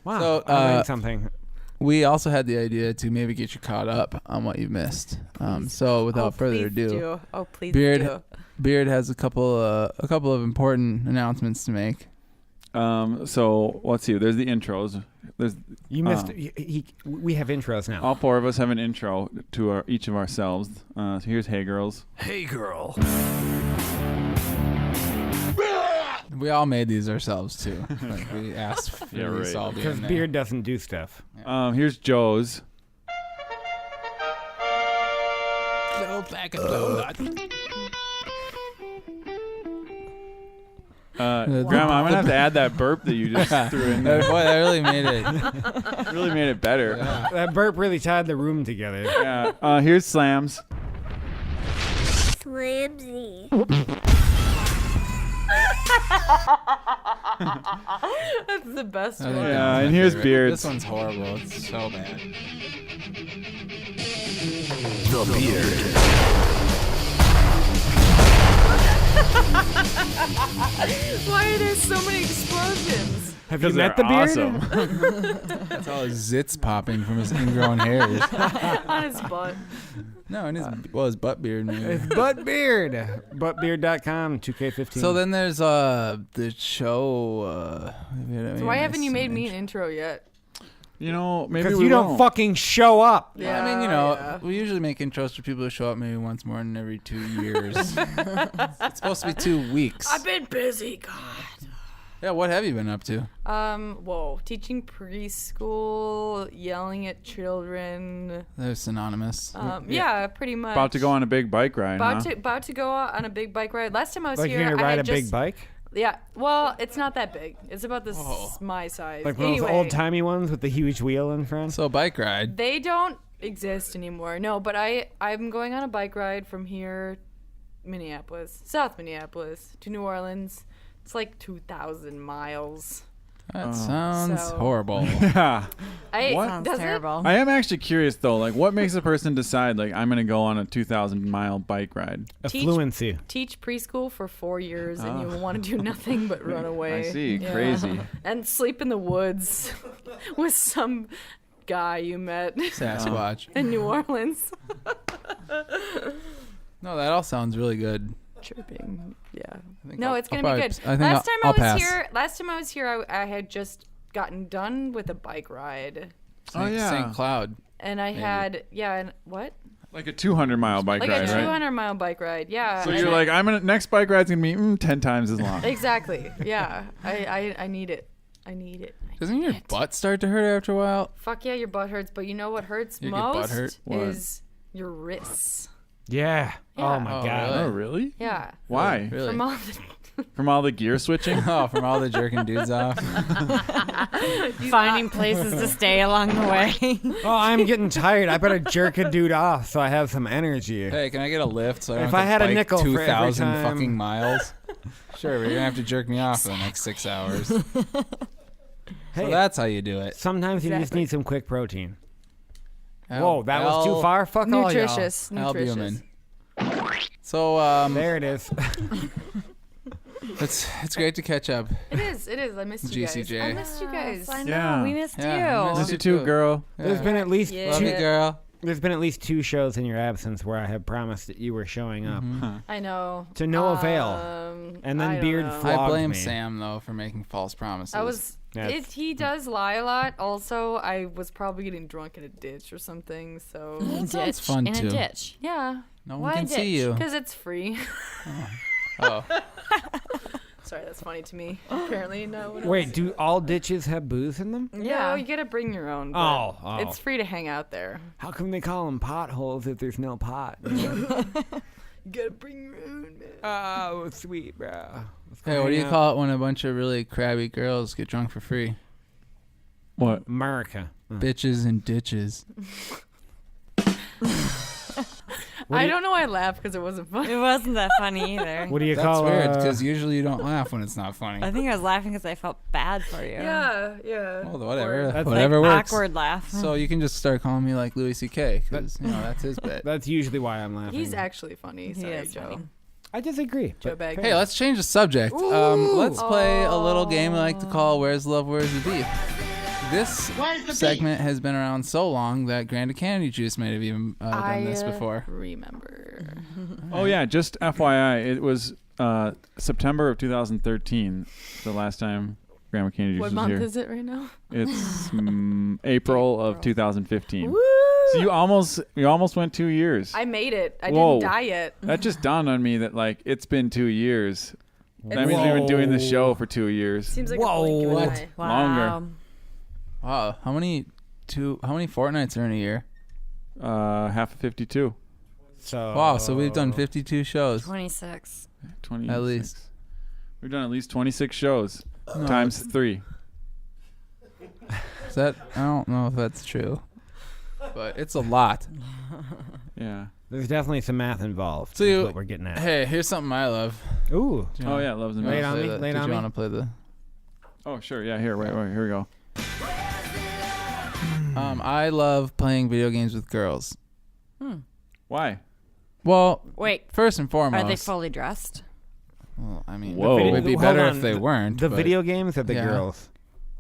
Wow. So, I learned something. We also had the idea to maybe get you caught up on what you've missed. So without further ado, please Beard- do. Beard has a couple of important announcements to make. So let's see. There's the intros. You missed. We have intros now. All four of us have an intro to each of ourselves. So here's Hey Girls. Hey Girl. We all made these ourselves too. Like we asked for Yeah, these right. all to be Because in there. Beard doesn't do stuff. Here's Joe's. Grandma, I'm gonna have to add that burp that you just threw in there. Boy, that really made it. Really made it better. That burp really tied the room together. Yeah. Here's Slams. Slimsy. That's the best I think one. that Yeah, one's my and here's favorite. Beards. This one's horrible. It's so bad. The Beard. Why are there so many explosions? Have you Because met they're the Beard? awesome. That's all his zits popping from his ingrown hairs. On his butt. No, and his butt beard maybe. It's Butt Beard. Buttbeard.com, 2K15. So then there's the show. So why haven't you made me an intro yet? Maybe because we you don't won't. fucking show up. I mean, Yeah. we usually make intros for people who show up maybe once more than every 2 years. It's supposed to be 2 weeks. I've been busy, God. Yeah, what have you been up to? Teaching preschool, yelling at children. They're synonymous. Yeah, pretty much. About to go on a big bike ride, About to go on a big bike ride. Last time I was Like here, you're going to I ride had a big just- bike? Yeah, well, it's not that big. It's about this my size. Like one of anyway, those old-timey ones with the huge wheel in front? So bike ride. they don't exist anymore. No, but I'm going on a bike ride from here, South Minneapolis, to New Orleans. It's like 2,000 miles. That sounds So- horrible. Yeah. What? Sounds Does it? terrible. I am actually curious though. Like, what makes a person decide like I'm gonna go on a 2,000-mile bike ride? Affluency. Teach preschool for 4 years and you want to do nothing but run away. I see. Yeah. Crazy. And sleep in the woods with some guy you met Sasquatch. in New Orleans. No, that all sounds really good. Chirping. Yeah. I think No, I'll- it's I'll gonna be probably- good. I think Last time I'll I was pass. here, I had just gotten done with a bike ride, Oh, yeah. St. Cloud. and I had and what? Like a 200-mile bike Like ride, a right? 200-mile bike ride. Yeah. So and you're I- like, next bike ride's gonna be 10 times as long. exactly. Yeah. I need it. I need it. Doesn't your butt start to hurt after a while? Fuck yeah, your butt hurts, but you know what hurts You get butt most hurt? What? is your wrists. Yeah. Yeah. Oh, my Oh, God. Oh, really? Yeah. Why? Really? From all From all the gear switching? Oh, from all the jerking dudes off. Finding places to stay along the way. Oh, I'm getting tired. I better jerk a dude off so I have some energy. Hey, can I get a lift so I don't If have I to had a bike nickel for every 2,000 time- fucking miles? Sure, but you're gonna have to jerk me off for the next 6 hours. So Hey, that's how you do it. sometimes you just Exactly. need some quick protein. Al- Whoa, that was too Al- far? Fuck all y'all. nutritious. Albumin. So There it is. it's great to catch up. It is. I missed you guys. GCJ. I missed you guys. I know. Yeah. We missed Yeah, you. I Miss you too, girl. There's been at least Yeah. Love you, girl. There's been at least 2 shows in your absence where I have promised that you were showing up. I know. To no avail. And then I don't Beard know. flogged I blame me. Sam though for making false promises. He does lie a lot. Also, I was probably getting drunk in a ditch or something. So Sounds fun in too. a ditch. yeah, No Why one can ditch? see you. because it's free. Oh. Sorry, that's funny to me. Apparently, no. one Wait, else. do all ditches have booze in them? No, you gotta bring your own. But Oh. it's free to hang out there. How come they call them potholes if there's no pot? You gotta bring your own, man. Oh, sweet, bro. Hey, what do you call it when a bunch of really crabby girls get drunk for free? What? America. Bitches and ditches. I don't know why I laughed because it wasn't funny. It wasn't that funny either. What do you That's call weird because usually you don't laugh when it's not funny. I think I was laughing because I felt bad for you. Yeah. Well, whatever. That's Whatever like works. awkward laugh. So you can just start calling me like Louis C.K. because that's his bit. That's usually why I'm laughing. He's actually funny. He Sorry, is Joe. funny. I disagree. Joe but Bag. fair Hey, let's change the subject. Let's play a little game I like to call Where's Love, Where's the Beef? This segment has been around so long that Granda Candy Juice might have even done this before. Remember. Oh yeah, just FYI, it was September of 2013, the last time Grandma Candy Juice What was month here. is it right now? It's April of 2015. Woo! So you almost went 2 years. I made it. I Whoa. didn't die yet. That just dawned on me that like it's been 2 years. That It's- means we've been doing this show for 2 years. Seems like Whoa, a blink of an what? eye. Wow. Longer. Wow, how many fortnights are in a year? Half of 52. So Wow, so we've done 52 shows 26. 20 at least. We've done at least 26 shows No, times 3. Is that? I don't know if that's true, but it's a lot. Yeah. There's definitely some math involved. So is you- what we're getting at. Hey, here's something I love. Ooh. Do you Oh wanna- yeah, loves and Lay it Mouse. on play me, the- lay it Did on you me. want to play the? Oh sure, yeah. Here, wait, here we go. I love playing video games with girls. Why? Well, Wait, first and foremost. are they fully dressed? Well, I mean, Whoa. it would be Hold better on, if they weren't. The but, video games or the yeah. girls?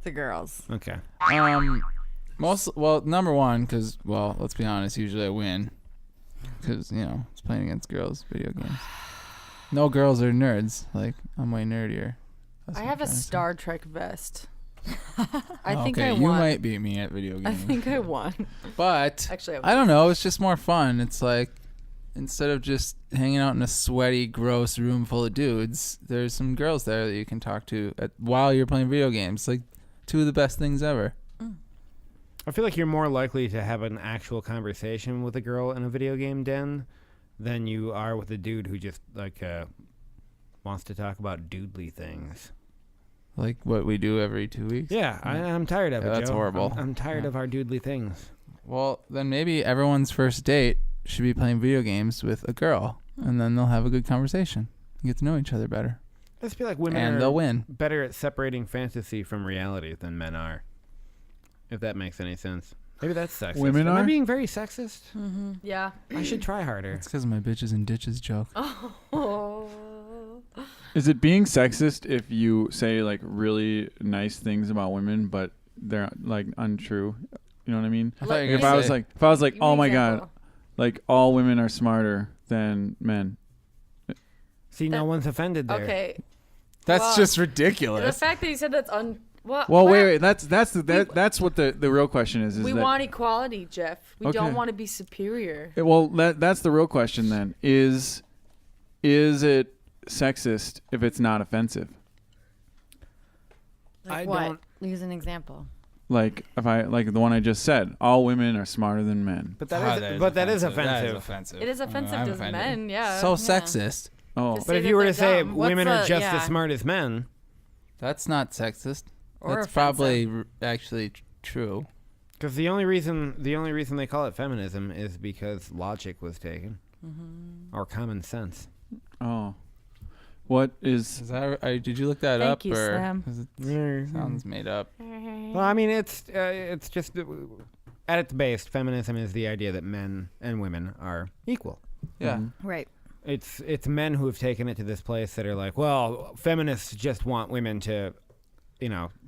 The girls. Okay. Number one, because let's be honest. Usually I win, because it's playing against girls. Video games. No girls are nerds. Like I'm way nerdier. That's I what have I'm a trying to say. Star Trek vest. I think okay, I you won. might beat me at video games. I think I won. But Actually, I don't know. It's just more fun. It's like instead of just hanging out in a sweaty, gross room full of dudes, there's some girls there that you can talk to while you're playing video games. Like two of the best things ever. I feel like you're more likely to have an actual conversation with a girl in a video game den than you are with a dude who just wants to talk about dudely things. Like what we do every 2 weeks. Yeah, I'm tired of Yeah, it. that's Joe. horrible. I'm tired Yeah. of our dudely things. Well, then maybe everyone's first date should be playing video games with a girl, and then they'll have a good conversation and get to know each other better, I just feel like women and are they'll win. better at separating fantasy from reality than men are. If that makes any sense.Maybe that's sexist. Women Am I are? being very sexist? Yeah. I should try harder. It's because of my bitches and ditches joke. Oh. Is it being sexist if you say like really nice things about women, but they're like untrue? You know what I mean? I thought you were If gonna I was say- like, Give me oh an my example. god, like all women are smarter than men. See, no one's offended there. Okay. That's Well, just The ridiculous. fact that you said that's Well, what? wait. That's what the real question is. We that, want equality, Jeff. We Okay. don't want to be superior. Well, that's the real question then. Is it sexist if it's not offensive? Like I what? don't- Use an example. Like if I like the one I just said, all women are smarter than men. But Ah, that is offensive. That is offensive. It is offensive I'm to offended. men, yeah. So Yeah. sexist. Oh, Just But say if that you were to they're say dumb. women What's are the- just yeah. as smart as men, That's not sexist. Or That's offensive. probably actually true. because the only reason they call it feminism is because logic was taken, or common sense. oh. What Is is that? Did you look that Thank up? you, or Sam. 'cause it sounds made up. Well, I mean, it's just at its base, feminism is the idea that men and women are equal. Yeah. Right. It's men who have taken it to this place that are like, well, feminists just want women to,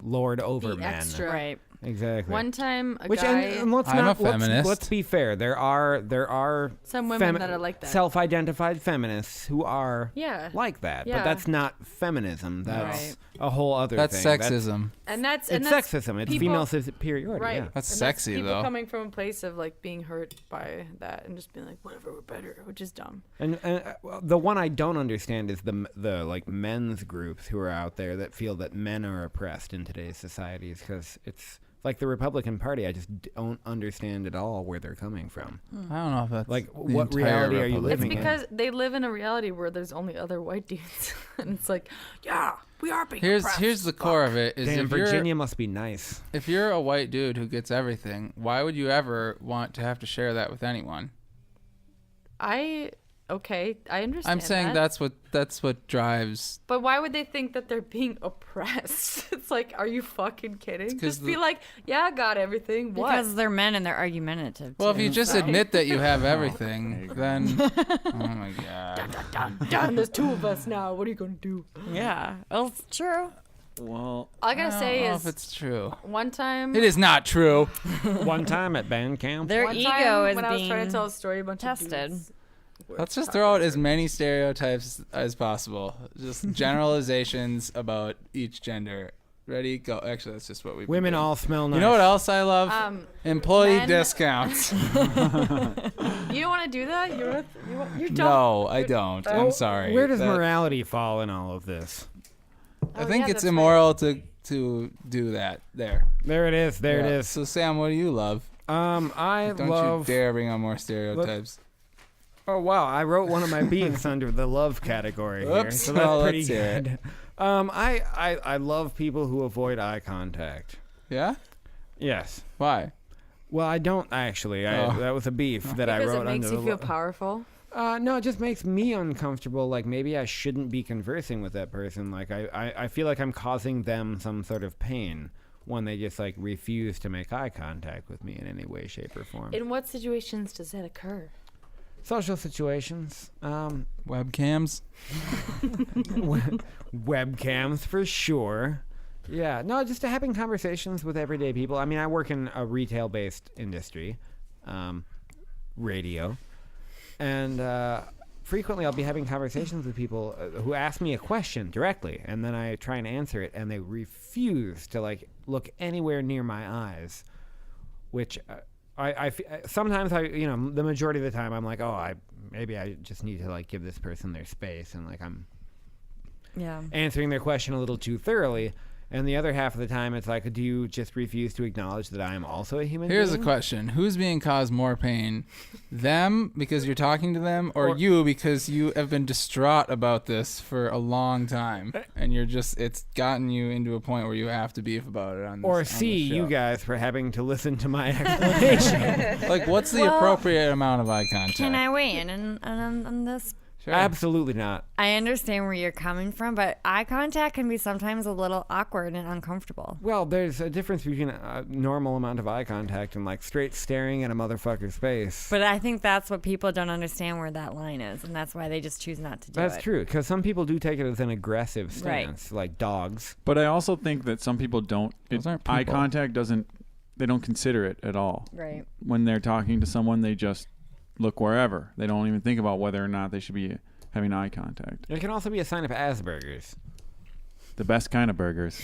lord over Be men. extra. Right. Exactly. One time, Which guy. and let's I'm not a feminist. Let's be fair. There are Some women that are like that. self-identified feminists who are Yeah. like that. Yeah. But that's not feminism. That's Right. a whole other That's thing. sexism. It's It's sexism. It's people- female superiority. Right. Yeah. That's And sexy, people though. coming from a place of like being hurt by that and just being like, whatever, we're better, which is dumb. And well, the one I don't understand is the like men's groups who are out there that feel that men are oppressed in today's societies, because it's like the Republican Party. I just don't understand at all where they're coming from. I don't know if that's Like, the what entire reality are you Republican- It's living in? because they live in a reality where there's only other white dudes, and it's like, yeah, we are being oppressed. Here's the core of it: is Damn, if Virginia must be nice. if you're a white dude who gets everything, why would you ever want to have to share that with anyone? I understand. I'm saying that. that's what drives. But why would they think that they're being oppressed? It's like, are you fucking kidding? 'cause Just be the- like, yeah, I got everything. What? Because they're men and they're argumentative. Well, if too. you just admit that you have everything, then oh my god. Done. There's two of us now. What are you gonna do? Yeah, well, it's true. Well, All I gotta say I don't know is, if it's true. one time, It is not true. One time at band camp. Their one ego time is when I was being trying to tell a story, a bunch tested. of dudes were Let's just talking throw out about as many stereotypes as possible. Just generalizations about each gender. Ready? Go. Actually, that's just what we. Women all smell nice. You know what else I love? Employee men- discounts. You don't want to do that? You don't. No, I don't. I'm sorry. Where does That- morality fall in all of this? I think yeah, it's that's immoral to do that. There. There it is. There Yeah. it is. So Sam, what do you love? I Don't love. you dare bring on more stereotypes. Oh wow! I wrote one of my beefs under the love category here, Oops. so that's Well, pretty let's hear it. good. I love people who avoid eye contact. Yeah? Yes. Why? Well, I don't actually. Oh. That was a beef that I Because wrote it makes under you the feel lo- powerful. No, it just makes me uncomfortable. Like maybe I shouldn't be conversing with that person. Like I feel like I'm causing them some sort of pain when they just like refuse to make eye contact with me in any way, shape, or form. In what situations does that occur? Social situations, Webcams? webcams for sure. Yeah, no, just having conversations with everyday people. I mean, I work in a retail-based industry, radio, and frequently I'll be having conversations with people who ask me a question directly, and then I try and answer it, and they refuse to like look anywhere near my eyes, which sometimes the majority of the time I'm like, maybe I just need to like give this person their space, and like I'm Yeah. answering their question a little too thoroughly. And the other half of the time, it's like, do you just refuse to acknowledge that I am also a human Here's a being? question. Who's being caused more pain? Them because you're talking to them, or you because you have been distraught about this for a long time and it's gotten you into a point where you have to beef about it on this, Or on C, the you show. guys for having to listen to my explanation. Like, what's the appropriate amount of eye contact? Can I weigh in on this? Sure. Absolutely not. I understand where you're coming from, but eye contact can be sometimes a little awkward and uncomfortable. Well, there's a difference between a normal amount of eye contact and like straight staring at a motherfucker's face. But I think that's what people don't understand where that line is, and that's why they just choose not to do That's it. true, because some people do take it as an aggressive Right. stance, like dogs. but I also think that some people don't. Those aren't Eye people. contact doesn't. They don't consider it at all. Right. When they're talking to someone, they just look wherever. They don't even think about whether or not they should be having eye contact. It can also be a sign of Asperger's. The best kind of burgers.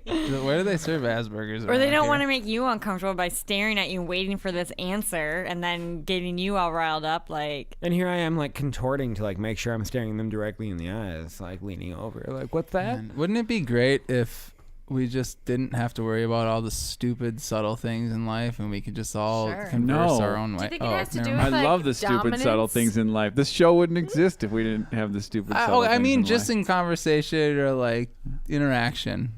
Where do they serve Asperger's? Or they don't want to make you uncomfortable by staring at you and waiting for this answer and then getting you all riled up like... And here I am, like, contorting to, like, make sure I'm staring them directly in the eyes, like, leaning over. Like, what's that? Wouldn't it be great if we just didn't have to worry about all the stupid, subtle things in life, and we could just all Sure. converse No. our own way? Do you think it has to never do mind. with, I like, love the stupid, subtle dominance? things in life. This show wouldn't exist if we didn't have the stupid, subtle things I mean, in just life. in conversation or like interaction.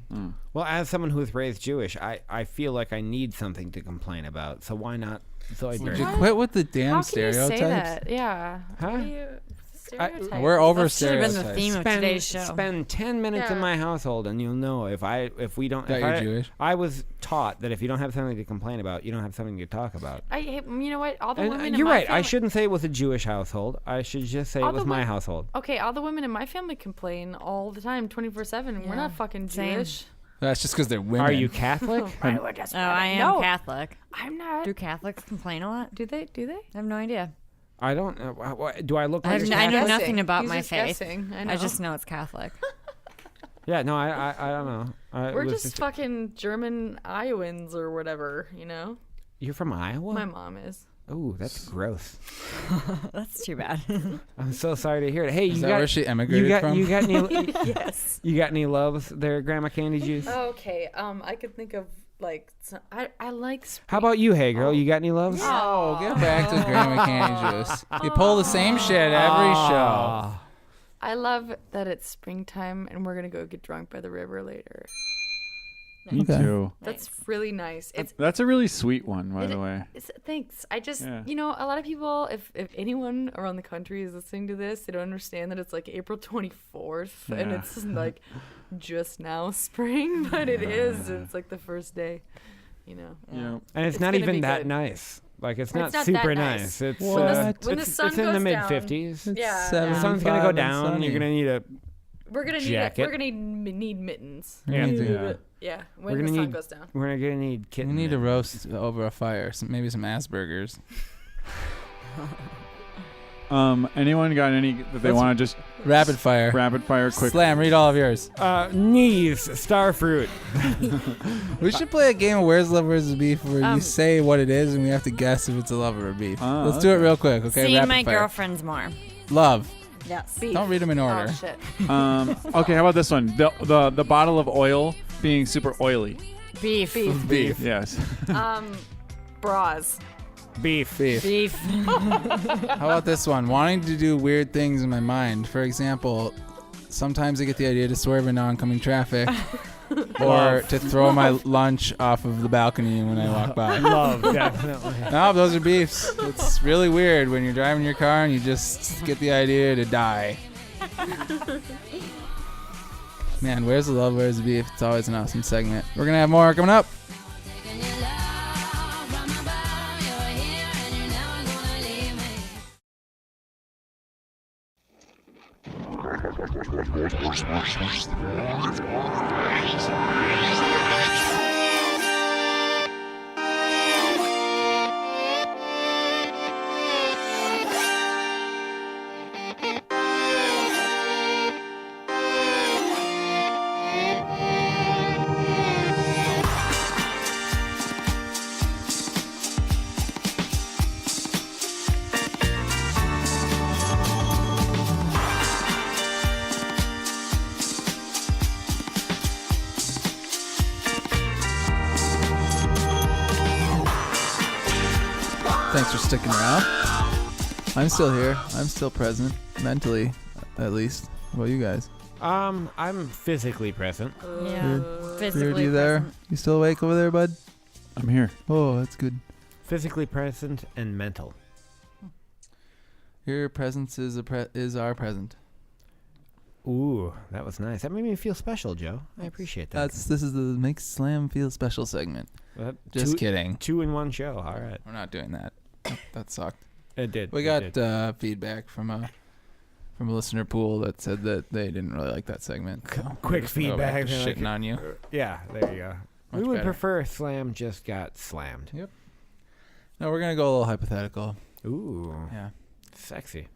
Well, as someone who was raised Jewish, I feel like I need something to complain about. So why not? So I Would you quit with the damn How can stereotypes? you say that? Yeah. Huh? What do you, stereotypes. We're over That should have been the stereotypes. theme of today's show. Spend 10 minutes in Yeah. my household, and you'll know if we don't. That if you're I, Jewish? I was taught that if you don't have something to complain about, you don't have something to talk about. You know what? All the And women in you're my right. I family- shouldn't say it was a Jewish household. I should just say All it was the my wo- household. Okay, all the women in my family complain all the time, 24/7. We're Yeah. not fucking Same. Jewish. That's just because they're women. Are you Catholic? I am No. Catholic. I'm not. Do Catholics complain a lot? Do they? I have no idea. I don't. Do I look I like a know Catholic? nothing about He's my just faith. guessing. I know. I just know it's Catholic. Yeah, no, I don't know. We're just fucking German Iowans or whatever, you know? You're from Iowa? My mom is. Oh, that's gross. That's too bad. I'm so sorry to hear it. Hey, Is that where she emigrated from? You got any? Yes. You got any loves there, Grandma Candy Juice? Okay. I could think of like I like. How about you, hey girl? You got any loves? Oh, get back to Grandma Candy Juice. You pull the same shit every show. I love that it's springtime and we're gonna go get drunk by the river later. Me Okay. too. That's really nice. It's That's a really sweet one, by the way. thanks. I just, Yeah. you know, a lot of people, if anyone around the country is listening to this, they don't understand that it's like April 24th and Yeah. it's like just now spring, but it is. It's like the first day, you know. Yeah. And it's It's not gonna even be that good. nice. Like it's It's not not super that nice. nice. It's What? When the sun it's in the goes mid down. 50s. Yeah. Seven. The sun's gonna 75 go and down. sunny. You're gonna need a We're gonna need jacket. we're gonna need mittens. We Yeah. need to, Yeah. Yeah, We're when the gonna sun need- goes down. we're gonna need we kitten. need to mittens. roast over a fire. Maybe some Asperger's. Anyone got any that they Let's- want to just Rapid fire. rapid fire quick? Slam, read all of yours. Knees, starfruit. We should play a game of Where's Love, Where's the Beef where you say what it is and we have to guess if it's a love or a beef. Oh, Let's do it real quick, okay? See Rapid my fire. girlfriends more. Love. Yes. Beef. Don't read them in order. Oh shit. Okay, how about this one? The bottle of oil being super oily. Beef. Beef. Beef. Yes. Bras. Beef. Beef. How about this one? Wanting to do weird things in my mind. For example, sometimes I get the idea to swerve in oncoming traffic or to throw my lunch off of the balcony when I walk by. Love, definitely. No, those are beefs. It's really weird when you're driving your car and you just get the idea to die. Man, where's the love, where's the beef? It's always an awesome segment. We're going to have more coming up. Thanks for sticking around. I'm still here. I'm still present, mentally, at least. What about you guys? I'm physically present. Yeah. Beard, Physically you there? present. You still awake over there, bud? I'm here. Oh, that's good. Physically present and mental. Your presence is is our present. Ooh, that was nice. That made me feel special, Joe. I appreciate that. This is the Makes Slam Feel Special segment. Just kidding. 2 in 1 show. All right. We're not doing that. That sucked. It did. We It got did. feedback from a listener pool that said that they didn't really like that segment. So Quick we're just gonna go back feedback. to They're like, shitting on you. Yeah, there you go. Much We would better. prefer Slam just got slammed. No, we're gonna go a little hypothetical. Ooh, Yeah. sexy.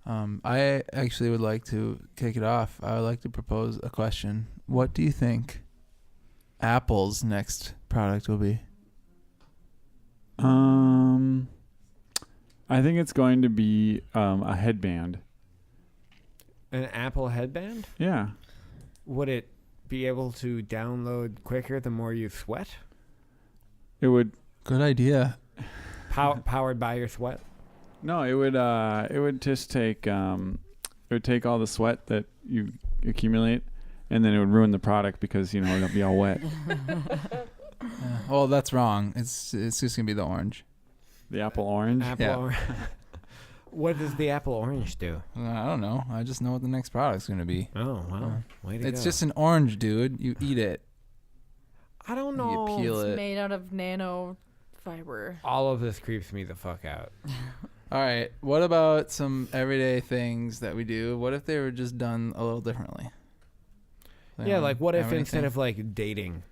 I actually would like to kick it off. I would like to propose a question. What do you think Apple's next product will be? I think it's going to be a headband. An Apple headband? Yeah. Would it be able to download quicker the more you sweat? It would. Good idea. Powered by your sweat? No, it would just take it would take all the sweat that you accumulate, and then it would ruin the product because it'll be all wet. Well, that's wrong. It's just gonna be the orange. The Apple Orange. Apple Yeah. Orange. What does the Apple Orange do? I don't know. I just know what the next product's gonna be. Oh, wow. Way to It's go. just an orange, dude. You eat it. I don't You know. peel It's it. made out of nano fiber. All of this creeps me the fuck out. All right. What about some everyday things that we do? What if they were just done a little differently? Yeah, like what if have instead anything? of like dating,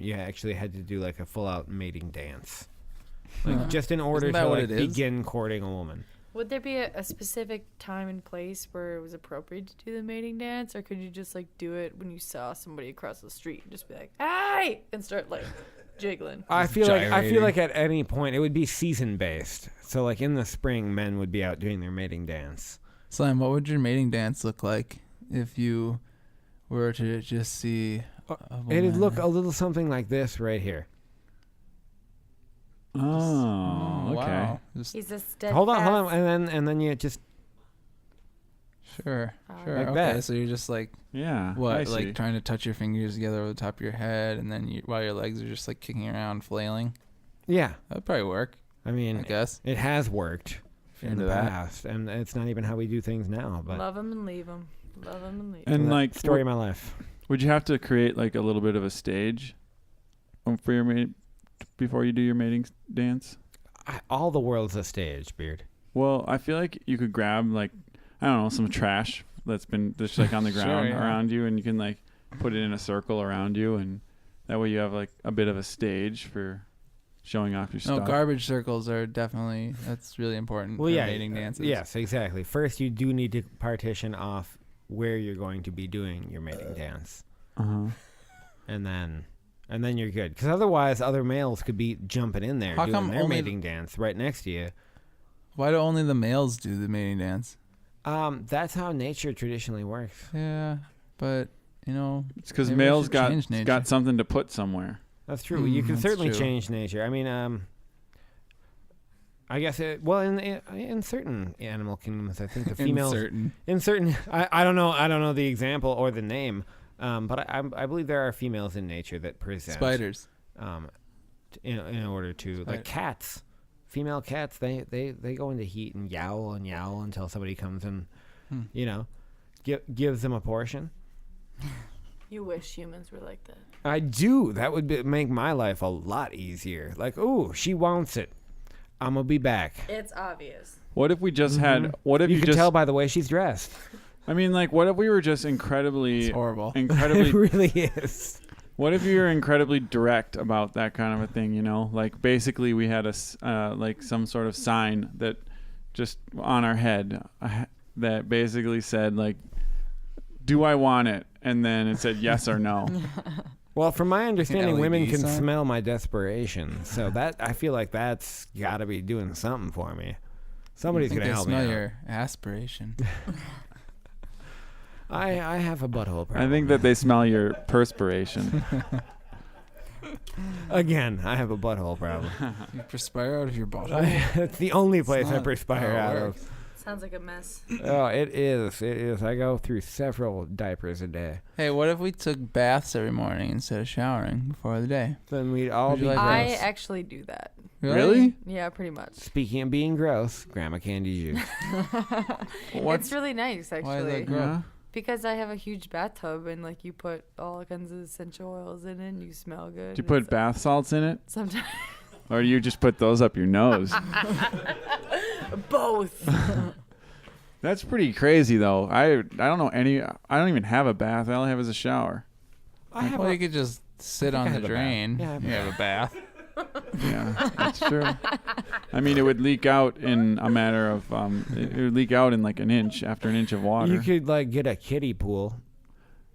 you actually had to do like a full out mating dance, like just in order Isn't that to what like it is? begin courting a woman. Would there be a specific time and place where it was appropriate to do the mating dance, or could you just like do it when you saw somebody across the street and just be like, "Hey!" and start like jiggling? I feel gyrating. like at any point it would be season based. So like in the spring, men would be out doing their mating dance. Slim, what would your mating dance look like if you were to just see a woman? It'd look a little something like this right here. Oh, okay. Wow. Just, He's a steadfast. Hold on, and then you just sure. Like Okay, that. so you're just like Yeah. what, I like see. trying to touch your fingers together over the top of your head, and then while your legs are just like kicking around, flailing. yeah. That'd probably work, I mean, I guess. it has worked If you're in the into that. past, and it's not even how we do things now. But Love him and leave him. Love him and leave him. And like, story of my life. would you have to create like a little bit of a stage for your before you do your mating dance? All the world's a stage, Beard. Well, I feel like you could grab like, I don't know, some trash that's been just like on the Sure, ground yeah. around you, and you can like put it in a circle around you, and that way you have like a bit of a stage for showing off your No, stuff. garbage circles are definitely, that's really important for mating dances. Yes, exactly. First, you do need to partition off where you're going to be doing your mating dance, Uh-huh. and then you're good. Because otherwise, other males could be jumping in there How doing come their only mating dance right next to you. Why do only the males do the mating dance? That's how nature traditionally works. Yeah, but, you know, It's because maybe we males should change nature. got something to put somewhere. That's true. You can that's certainly true. change nature. I mean, I guess in certain animal kingdoms, I think the females in certain I don't know the example or the name, but I believe there are females in nature that present spiders. In order to like cats, female cats, they go into heat and yowl until somebody comes and gives them a portion. You wish humans were like that. I do. That would make my life a lot easier. Like, ooh, she wants it. I'm gonna be back. It's obvious. What if we just had? What if You you can just? tell by the way she's dressed. I mean, like, what if we were just incredibly, It's horrible. It incredibly? really is. What if you were incredibly direct about that kind of a thing? You know, like basically we had like some sort of sign that just on our head that basically said like, "Do I want it?" And then it said yes or no. Well, from my understanding, women LED can sign? smell my desperation. So that I feel like that's got to be doing something for me. Somebody's I think gonna they help me smell out. your aspiration. I have a butthole problem. I think that they smell your perspiration. Again, I have a butthole problem. You perspire out of your bottle. It's the only place I not perspire how it out works. of. Sounds like a mess. Oh, it is. It is. I go through several diapers a day. Hey, what if we took baths every morning instead of showering before the day? Then we'd all Would you be like I gross. actually do that. Really? Yeah, pretty much. Speaking of being gross, Grandma Candy Juice. It's really nice, Why is actually. that gross? Yeah. Because I have a huge bathtub and like you put all kinds of essential oils in it and you smell good. Do you and put it's- bath salts in it, Sometimes or do you just put those up your nose? both. That's pretty crazy, though. I don't know any. I don't even have a bath. All I have is a shower. I have Well, a, you could just sit I on the have a bath. drain. Yeah, I have a you have a bath. Yeah, that's true. I mean, it would leak out in a matter of it would leak out in like an inch after an inch of water. You could like get a kiddie pool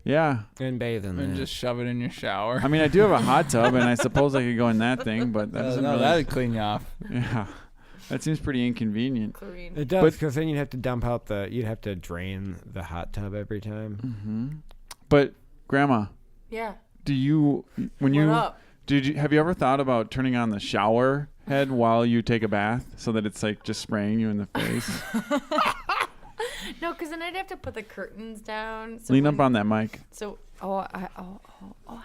Yeah. and bathe in And that. just shove it in your shower. I mean, I do have a hot tub, and I suppose I could go in that thing, but that doesn't no, really. that'd clean you off. Yeah, that seems pretty inconvenient. Chlorine. It does, But- because then you'd have to dump out you'd have to drain the hot tub every time. Hmm. But Grandma, Yeah. do you when What you up? have you ever thought about turning on the shower head while you take a bath so that it's like just spraying you in the face? No, because then I'd have to put the curtains down. So Lean when- up on that mic. So,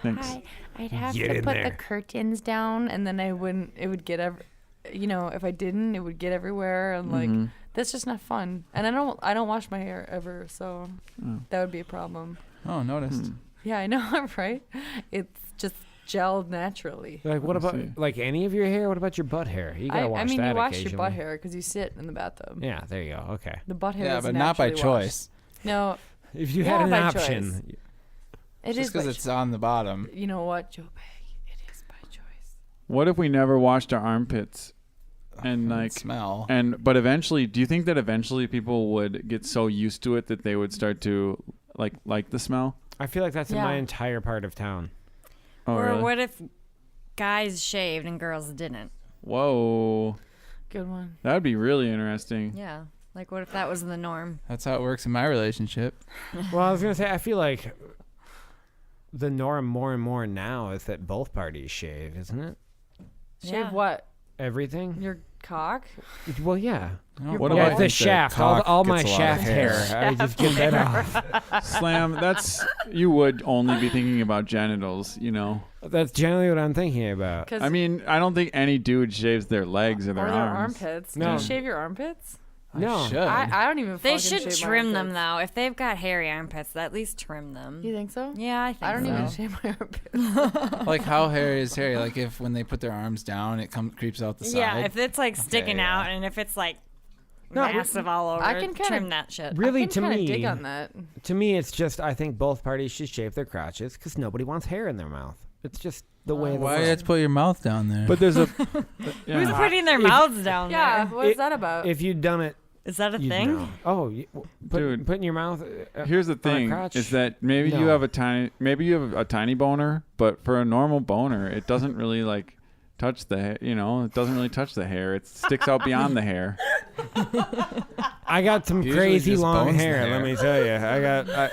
Thanks. hi. I'd have Get to in put there. the curtains down, and then I wouldn't. It would get if I didn't, it would get everywhere, and like Mhm. that's just not fun. And I don't wash my hair ever, so Oh. that would be a problem. Oh, noticed. Hmm. Yeah, I know, right? It's just gelled naturally. Like, what I about see. like any of your hair? What about your butt hair? You gotta wash I mean, that you wash your butt occasionally. hair because you sit in the bathtub. Yeah, there you go. Okay. The butt hair Yeah, is but not by naturally washed. choice. No, If you Yeah, had an by option, It Just is because it's on the bottom. You know what, Joe Bag? It is by choice. What if we never washed our armpits? And like smell. But eventually, do you think that eventually people would get so used to it that they would start to like the smell? I feel like that's in Yeah. my entire part of town. Oh, Or really? what if guys shaved and girls didn't? Whoa, Good one. that would be really interesting. Yeah. Like, what if that was the norm? That's how it works in my relationship. Well, I was gonna say I feel like the norm more and more now is that both parties shave, isn't it? Shave Yeah. what? Everything. Your cock? Well, yeah. What Yeah, about the shaft, all my shaft hair. I just get that off. Slam? You would only be thinking about genitals, you know. That's generally what I'm thinking about. 'Cause- I mean, I don't think any dude shaves their legs or their or their arms. armpits. No. Do you shave your armpits? No. I should. I don't even They fucking should shave my trim them, armpits. though. If they've got hairy armpits, at least trim them. You think so? Yeah, I think I don't so. even shave my armpits. Like how hairy is hairy? Like if when they put their arms down, it creeps out the side. Yeah, if it's like sticking yeah. out and if it's like No, massive all over, I can kinda- trim that shit. Really, I to can kinda me, dig on that. to me, it's just I think both parties should shave their crotches because nobody wants hair in their mouth. It's just the way. Why do you have to put your mouth down there? But there's a Who's putting their mouths down Yeah, there? what is that about? If you'd done it, Is that a you'd thing? know. Oh, Dude. put in your mouth. Here's the on a thing: crotch? is that maybe you No. have a tiny boner, but for a normal boner, it doesn't really like touch it doesn't really touch the hair. It sticks out beyond the hair. I got some Usually crazy just long bones the hair. hair. Let me tell you, I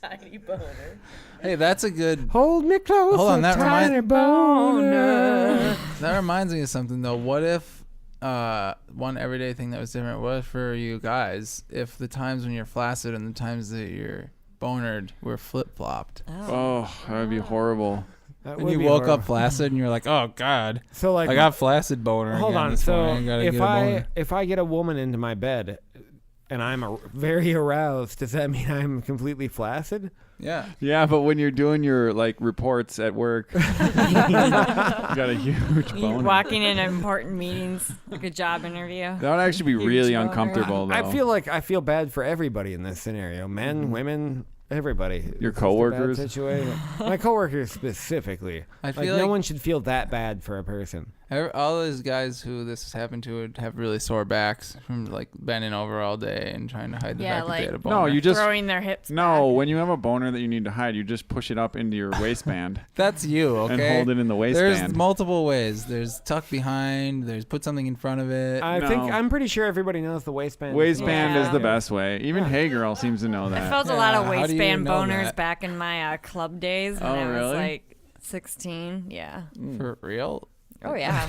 Tiny boner. hey, that's a good. hold me close. Hold on, a that tiny boner. That reminds me of something though. What if one everyday thing that was different? What if for you guys, if the times when you're flaccid and the times that you're bonered were flip flopped, Oh, that would be horrible. That and would you be woke horrible. up flaccid and you're like, oh god, So like, I got flaccid boner. hold again on. this So morning. Gotta if get a boner. if I get a woman into my bed and I'm very aroused, does that mean I'm completely flaccid? Yeah. Yeah, but when you're doing your like reports at work, you got a huge You boner. walking in important meetings, like a job interview. That would actually be Huge really boner. uncomfortable, though. I feel bad for everybody in this scenario. Men, women, everybody. Your It's just a bad coworkers? situation. My coworkers specifically. I Like, feel no like one should feel that bad for a person. all those guys who this has happened to would have really sore backs from like bending over all day and trying to hide the Yeah, fact that they had a like- boner. No, you just Throwing their hips no. back. When you have a boner that you need to hide, you just push it up into your waistband That's you, okay? and hold it in the There's waistband. multiple ways. There's tuck behind. There's put something in front of it. I'm pretty sure everybody knows the waistband. Waistband Yeah. is the best way. Even Yeah. Hey Girl seems to know I that. felt a lot of Yeah, how do you waistband know boners that? back in my club days when Oh, I was really? like 16. Yeah. For real? Oh yeah.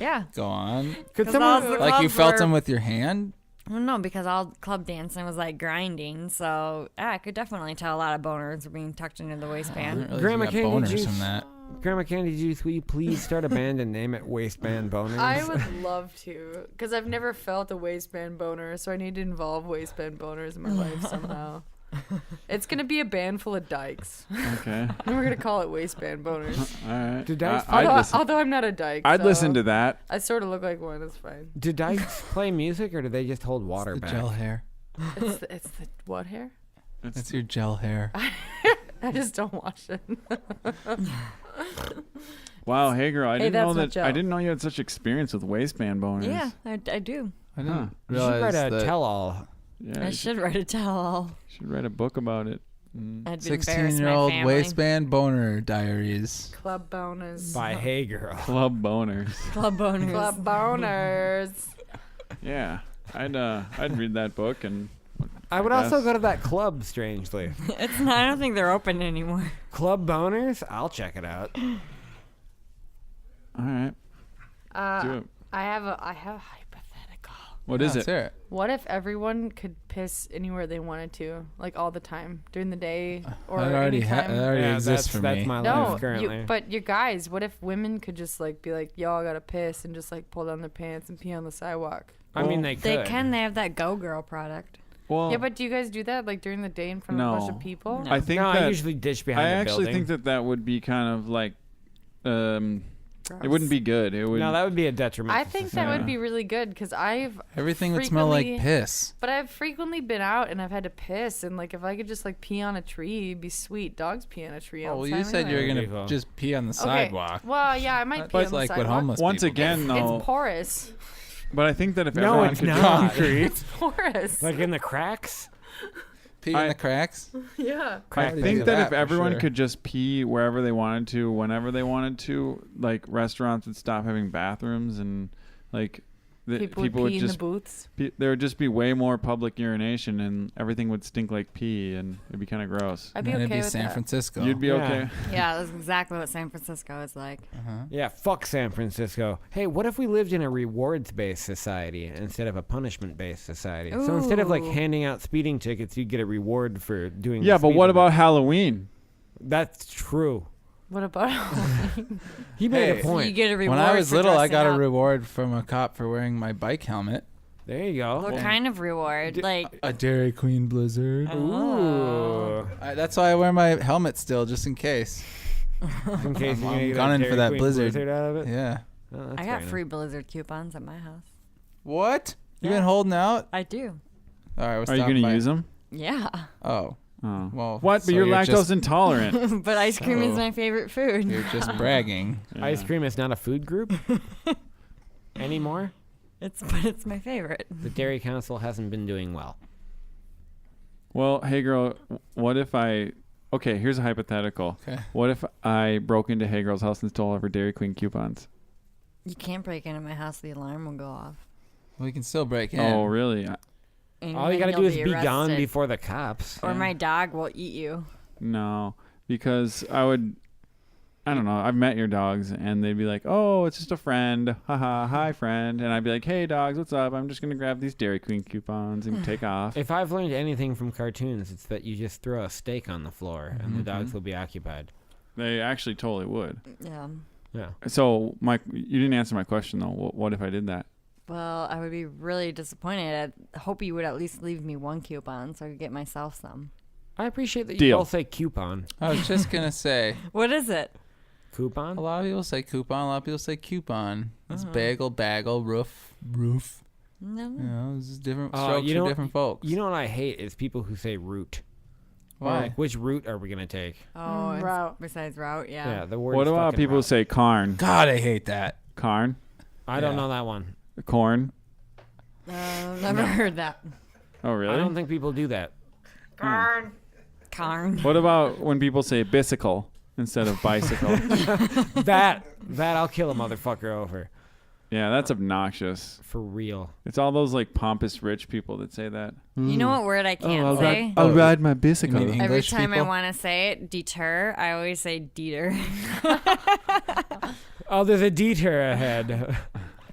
Yeah. Go on. Could 'Cause someone? all the Like you clubs felt were- them with your hand? Well, no, because all club dancing was like grinding, so yeah, I could definitely tell a lot of boners were being tucked into the I waistband. didn't realize Grandma you got Candy boners Juice. from that. Grandma Candy Juice, will you please start a band and name it Waistband Boners? I would love to, because I've never felt a waistband boner, so I need to involve waistband boners in my life somehow. It's gonna be a band full of dykes, Okay. and we're gonna call it waistband boners. All right. Did I- Although I'm not a dyke. I'd so listen to that. I sort of look like one. It's fine. Do dykes play music or do they just hold water The back? gel hair. It's the what hair? It's your gel hair. I just don't wash it. Wow, Hey Girl, I Hey, didn't that's know not that. gel. I didn't know you had such experience with waistband boners. Yeah, I do. I Huh. didn't You should realize write a that tell-all. Yeah. I you should write a tell-all. should write a book about it. Mm. I'd embarrass my 16-year-old family. waistband boner diaries. Club boners. By Hey Girl. Club boners. Club boners. Club boners. Yeah, I'd read that book and. I would also guess. go to that club, strangely. It's not. I don't think they're open anymore. Club Boners? I'll check it out. All right. Do it. I have a hypothetical. What is Let's it? hear it. What if everyone could piss anywhere they wanted to, like all the time, during the day or That already, anytime? that already Yeah, exists for that's me. my No, life currently. but you guys, what if women could just like be like, "Yo, I gotta piss," and just like pull down their pants and pee on the sidewalk? I mean, they They could. can. They have that Go Girl product. Well, Yeah, but do you guys do that like during the day in front of a bunch No. of people? No. I think No, that I usually ditch behind I the actually building. think that would be kind of like It wouldn't be good. It would. No, that would be a detriment. I to think society. that would be really good because Everything would smell like piss. But I've frequently been out and I've had to piss, and like if I could just like pee on a tree, it'd be sweet. Dogs pee on a tree. All Oh, the well, you time said you were anyway. gonna just pee on the sidewalk. Well, yeah, I might pee on That's the like sidewalk. what homeless Once people again, though. It's porous. But I think that if No, everyone it's could not. Concrete. It's porous. Like in the cracks. Pee in the cracks. Yeah. I Already think do that that if for everyone sure. could just pee wherever they wanted to, whenever they wanted to, like restaurants would stop having bathrooms and like People would pee in the booths. There would just be way more public urination and everything would stink like pee and it'd be kind of gross. I'd be And okay it'd be with San that. Francisco. You'd be Yeah. okay. Yeah, that's exactly what San Francisco is like. Yeah, fuck San Francisco. Hey, what if we lived in a rewards-based society instead of a punishment-based society? So instead of like Ooh. handing out speeding tickets, you'd get a reward for doing. Yeah, the but what speeding. about Halloween? That's true. What about? He made Hey. a You point. get a reward. When I was for little, I dressing got a up. reward from a cop for wearing my bike helmet. There you go. What kind of reward? Like, A Dairy Queen Blizzard. Ooh. That's why I wear my helmet still, just in case. In case you're I'm gonna get a gunning for Dairy that Queen blizzard. out of it. Yeah. Oh, that's I very got nice. free Blizzard coupons at my house. What? You Yeah. been holding out? I do. All right, Are you going to use them? Yeah. Oh, Oh. well. What? But so you're lactose just, intolerant. But ice cream is So- my favorite food. You're just bragging. Ice cream is not a food group anymore. But it's my favorite. The Dairy Council hasn't been doing well. Well, hey girl, what if I... Okay, here's a hypothetical. Okay. What if I broke into Hey Girl's house and stole all of her Dairy Queen coupons? You can't break into my house. The alarm will go off. We can still break in. Oh, really? And All you then gotta do you'll is be gone arrested. before the cops. Or my dog will eat you. No, because I don't know. I've met your dogs, and they'd be like, "Oh, it's just a friend. Haha, hi, friend." And I'd be like, "Hey, dogs, what's up? I'm just gonna grab these Dairy Queen coupons and take off." If I've learned anything from cartoons, it's that you just throw a steak on the floor and the dogs will be occupied. They actually totally would. Yeah. Yeah. So, Mike, you didn't answer my question though. What if I did that? Well, I would be really disappointed. I hope you would at least leave me one coupon so I could get myself some. I appreciate that you Deal. both say coupon. I was just going to say, What is it? Coupon? a lot of people say coupon, a lot of people say coupon. It's bagel, bagel, roof. No. You know, it's just different Oh, strokes you for know- different folks. You know what I hate is people who say route. Or Why? like, which route are we going to take? Oh, it's Route. Besides route, yeah. Yeah, the word What is about fucking people who route. say carn? God, I hate that. Carn? I don't Yeah. know that one. Corn? Never heard that. Oh, really? I don't think people do that. Carn. What about when people say bicycle instead of bicycle? that I'll kill a motherfucker over. Yeah, that's obnoxious. For real. It's all those like pompous rich people that say that. You know what word I can't say? I'll ride my You bicycle. mean Every English time I people? want to say it, deter, I always say Dieter. Oh, there's a detour ahead.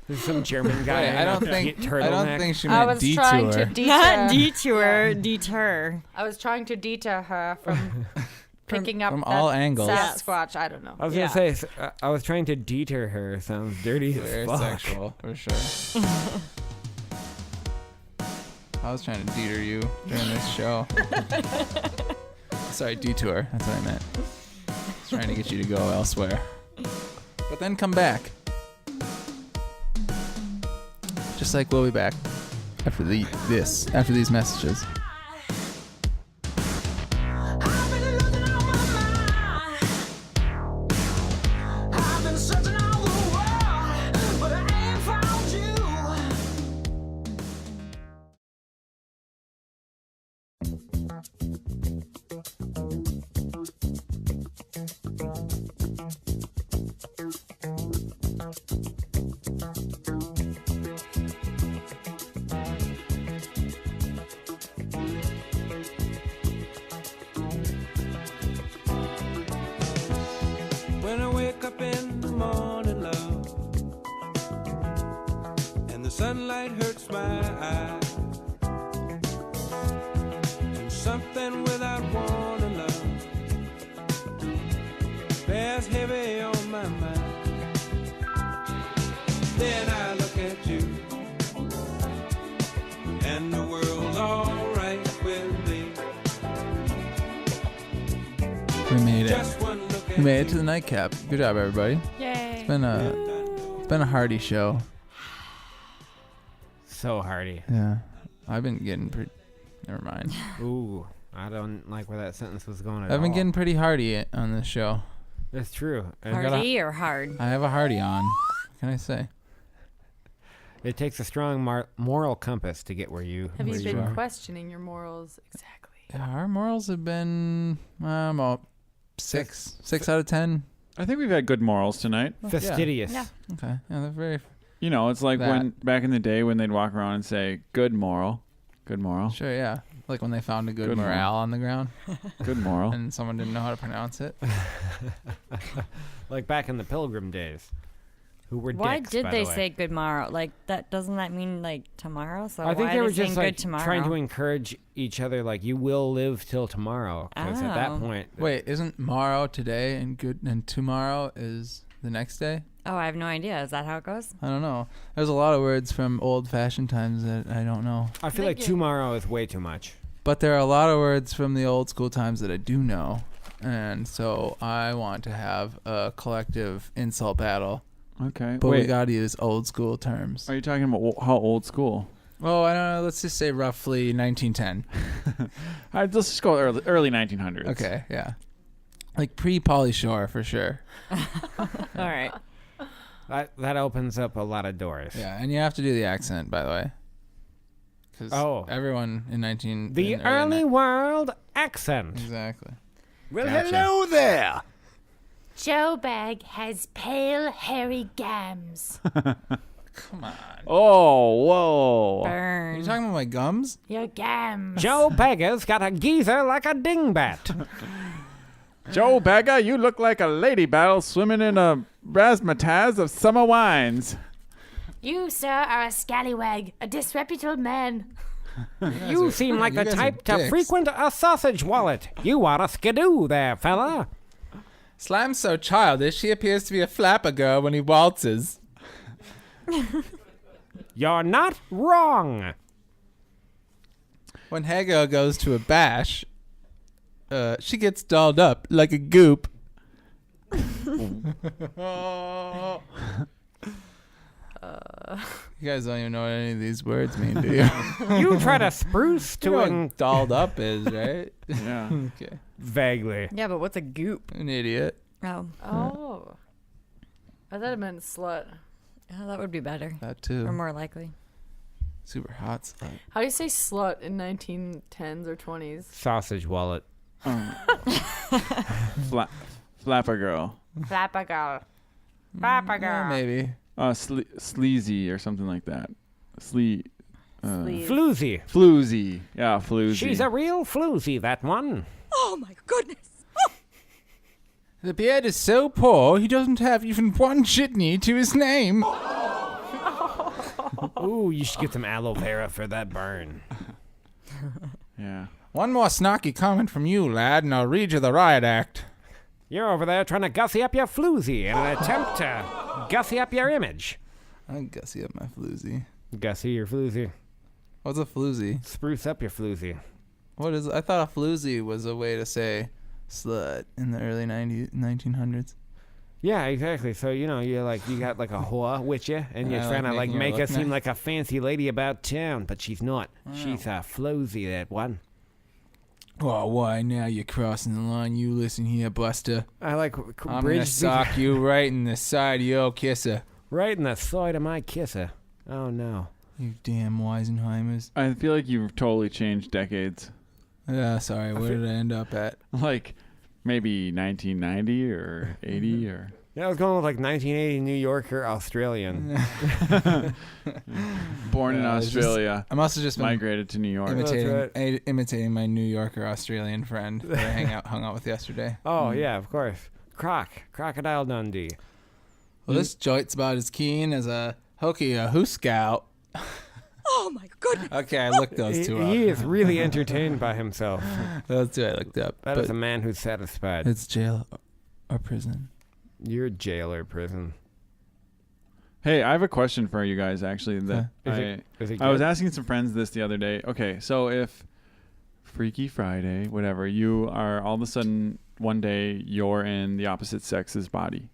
There's some German guy. Wait, in I a don't think turtleneck. she I meant was trying to detour. Not deter. detour, deter. I was trying to deter her from picking up from that all angles. Sasquatch. I don't know. I was Yeah. gonna say, I was trying to deter her. Sounds dirty Very as fuck. sexual, for sure. I was trying to deter you during this show. Sorry, detour. That's what I meant. I was trying to get you to go elsewhere. But then come back. Just like we'll be back after after these messages. When I wake up in the morning, love, and the sunlight hurts my eyes, and something without warning, love, bears heavy on my mind. Then I look at you, and the world's alright with me. We made it. Just one look at We made it you. to the nightcap. Good job, everybody. Yay. It's been a hearty show. So hearty. Yeah. I've been getting pretty... Never mind. Ooh, I don't like where that sentence was going at I've been all. getting pretty hearty on this show. That's true. And Hardy or hard? I have a hearty on. What can I say? it takes a strong moral compass to get where you Have where you you been are. questioning your morals? Exactly. Yeah, our morals have been about 6 out of 10. I think we've had good morals tonight. Fastidious. Yeah. Okay. Yeah, they're very... You know, it's like That. when back in the day when they'd walk around and say, good moral. Good moral. Sure, yeah. Like when they found a good Good morale moral. on the ground Good moral. and someone didn't know how to pronounce it. Like back in the Pilgrim days. Who were Why dicks, did by they the way. say good morrow? Like that doesn't that mean like tomorrow? So I think why they are were they saying just like good tomorrow? trying to encourage each other, like you will live till tomorrow. Because at that Oh. point, Wait, isn't morrow today and tomorrow is the next day? Oh, I have no idea. Is that how it goes? I don't know. There's a lot of words from old-fashioned times that I don't know. I feel like tomorrow is way too much. But there are a lot of words from the old school times that I do know. And so I want to have a collective insult battle. Okay. But we Wait, got to use old school terms. are you talking about how old school? Oh, I don't know. Let's just say roughly 1910. All right, let's just go early 1900s. Okay, yeah. Like pre-Pauly Shore for sure. All right. That opens up a lot of doors. Yeah, and you have to do the accent, by the way. 'Cause everyone in The early world accent. Exactly. Well, Gotcha. hello there. Joe Bag has pale, hairy gams. Come on. Oh, whoa. Are Burn. you talking about my gums? Your gams. Joe Beggar's got a geezer like a dingbat. Joe Bagger, you look like a lady battle swimming in a razzmatazz of summer wines. You, sir, are a scallywag, a disreputable man. You seem like the guys are type to dicks. frequent a sausage wallet. You are a skidoo there, fella. Slam's so childish, he appears to be a flapper girl when he waltzes. You're not wrong. When Hagar goes to a bash, she gets dolled up like a goop. You guys don't even know what any of these words mean, do you? You try to spruce You know to what dolled up is, right? Yeah. Okay. vaguely. Yeah, but what's a goop? An idiot. Oh, Oh. I thought it meant slut. yeah, that would be better That too. or more likely. Super hot slut. How do you say slut in 1910s or 20s? Sausage wallet. Flapper girl. Flapper girl. Flapper Yeah, girl. maybe. Sleazy or something like that. Sleaze. Floozy. Floozy. Yeah, floozy. She's a real floozy, that one. Oh my goodness. The beard is so poor, he doesn't have even one jitney to his name. Ooh, you should get some aloe vera for that burn. Yeah. One more snarky comment from you, lad, and I'll read you the riot act. You're over there trying to gussy up your floozy in an attempt to gussy up your image. I gussy up my floozy. Gussy your floozy. What's a floozy? Spruce up your floozy. What is? I thought a floozy was a way to say slut in the early 1900s. Yeah, exactly. So, you know, you got like a whore with you, and you're I trying to like making her make her look seem nice. like a fancy lady about town, but she's not. She's a floozy, that one. Oh, why now you're crossing the line? You listen here, Buster. I like I'm gonna bridge sock you right in the side of your kisser. right in the side of my kisser. Oh no. You damn Weisenheimers. I feel like you've totally changed decades. Yeah, sorry. Where did I end up at? Like maybe 1990 or 80 or... Yeah, I was going with like 1980 New Yorker Australian. Born in Yeah, it's just- Australia, I must have just been migrated to New York. imitating my New Yorker Australian friend that I hung out with yesterday. Oh yeah, of course. Crocodile Dundee. Well, this joint's about as keen as a hokey a who scout. Oh my goodness. Okay, I looked those two up. He is really entertained by himself. Those two I looked up. That but is a man who's satisfied. it's jail or prison. You're jail or prison. Hey, I have a question for you guys, actually. That Is it I was good? asking some friends this the other day. Okay, so if Freaky Friday, whatever, you are all of a sudden one day you're in the opposite sex's body,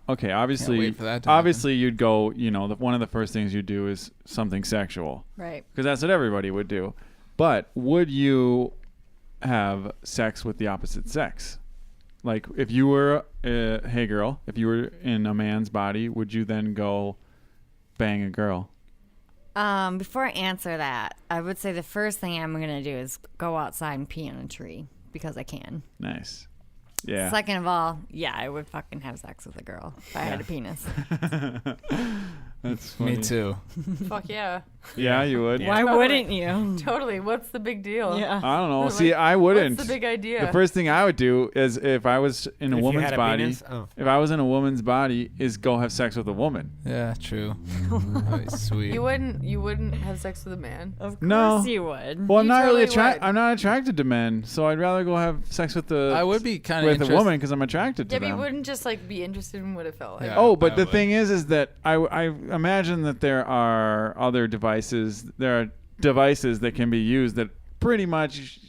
Okay, obviously, wait for that to happen. you'd go. One of the first things you do is something sexual, Right. because that's what everybody would do. But would you have sex with the opposite sex? Like, if you were, hey girl, if you were in a man's body, would you then go bang a girl? Before I answer that, I would say the first thing I'm gonna do is go outside and pee on a tree because I can. Nice. Yeah. Second of all, yeah, I would fucking have sex with a girl if I had a penis. That's funny. Me too. Fuck yeah. Yeah, you would. Why wouldn't you? Totally. What's the big deal? Yeah. I don't know. Like, See, I wouldn't. What's the big idea? The first thing I would do is, if I was in a If you woman's had a body, penis? Oh. if I was in a woman's body, is go have sex with a woman. Yeah, true. That'd be sweet. You wouldn't have sex with a man. Of course No. you would. Well, I'm You not really totally would. I'm not attracted to men, so I'd rather go have sex with I would be kind of with a woman because I'm attracted to Yeah, but them. you wouldn't just like be interested in what it felt like. Yeah. Oh, but I the would. thing is that I imagine that there are other devices. There are devices that can be used that pretty much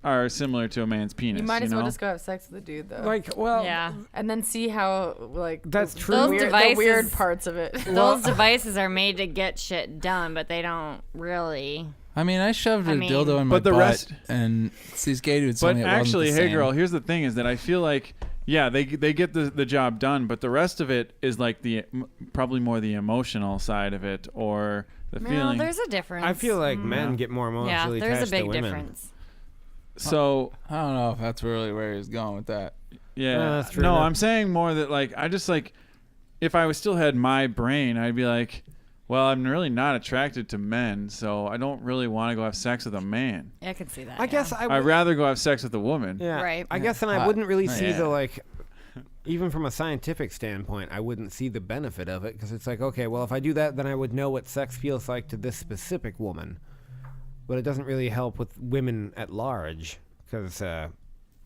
are similar to a man's penis. You might as well know? just go have sex with a dude though. Like, well, Yeah. And then see how like That's the true. Those weird, devices- the weird parts of it. Those devices are made to get shit done, but they don't really. I mean, I shoved a I mean- dildo in my But the butt, rest- and these gay dudes told But me it wasn't actually, the hey same. girl, here's the thing: is that I feel like, yeah, they get the job done, but the rest of it is like probably more the emotional side of it, or the No, feeling. there's a difference. I feel like men Yeah. get more yeah, emotionally there's a attached to big women. difference. So I don't know if that's really where he's going with that. yeah, that's true no, enough. I'm saying more that like I just like, if I still had my brain, I'd be like, well, I'm really not attracted to men, so I don't really want to go have sex with a man. I could see that. I guess yeah. I I'd would. rather go have sex with a woman. Yeah. Right. I guess then I Hot. wouldn't really see Yeah. the like. Even from a scientific standpoint, I wouldn't see the benefit of it because it's like, okay, well, if I do that, then I would know what sex feels like to this specific woman. But it doesn't really help with women at large because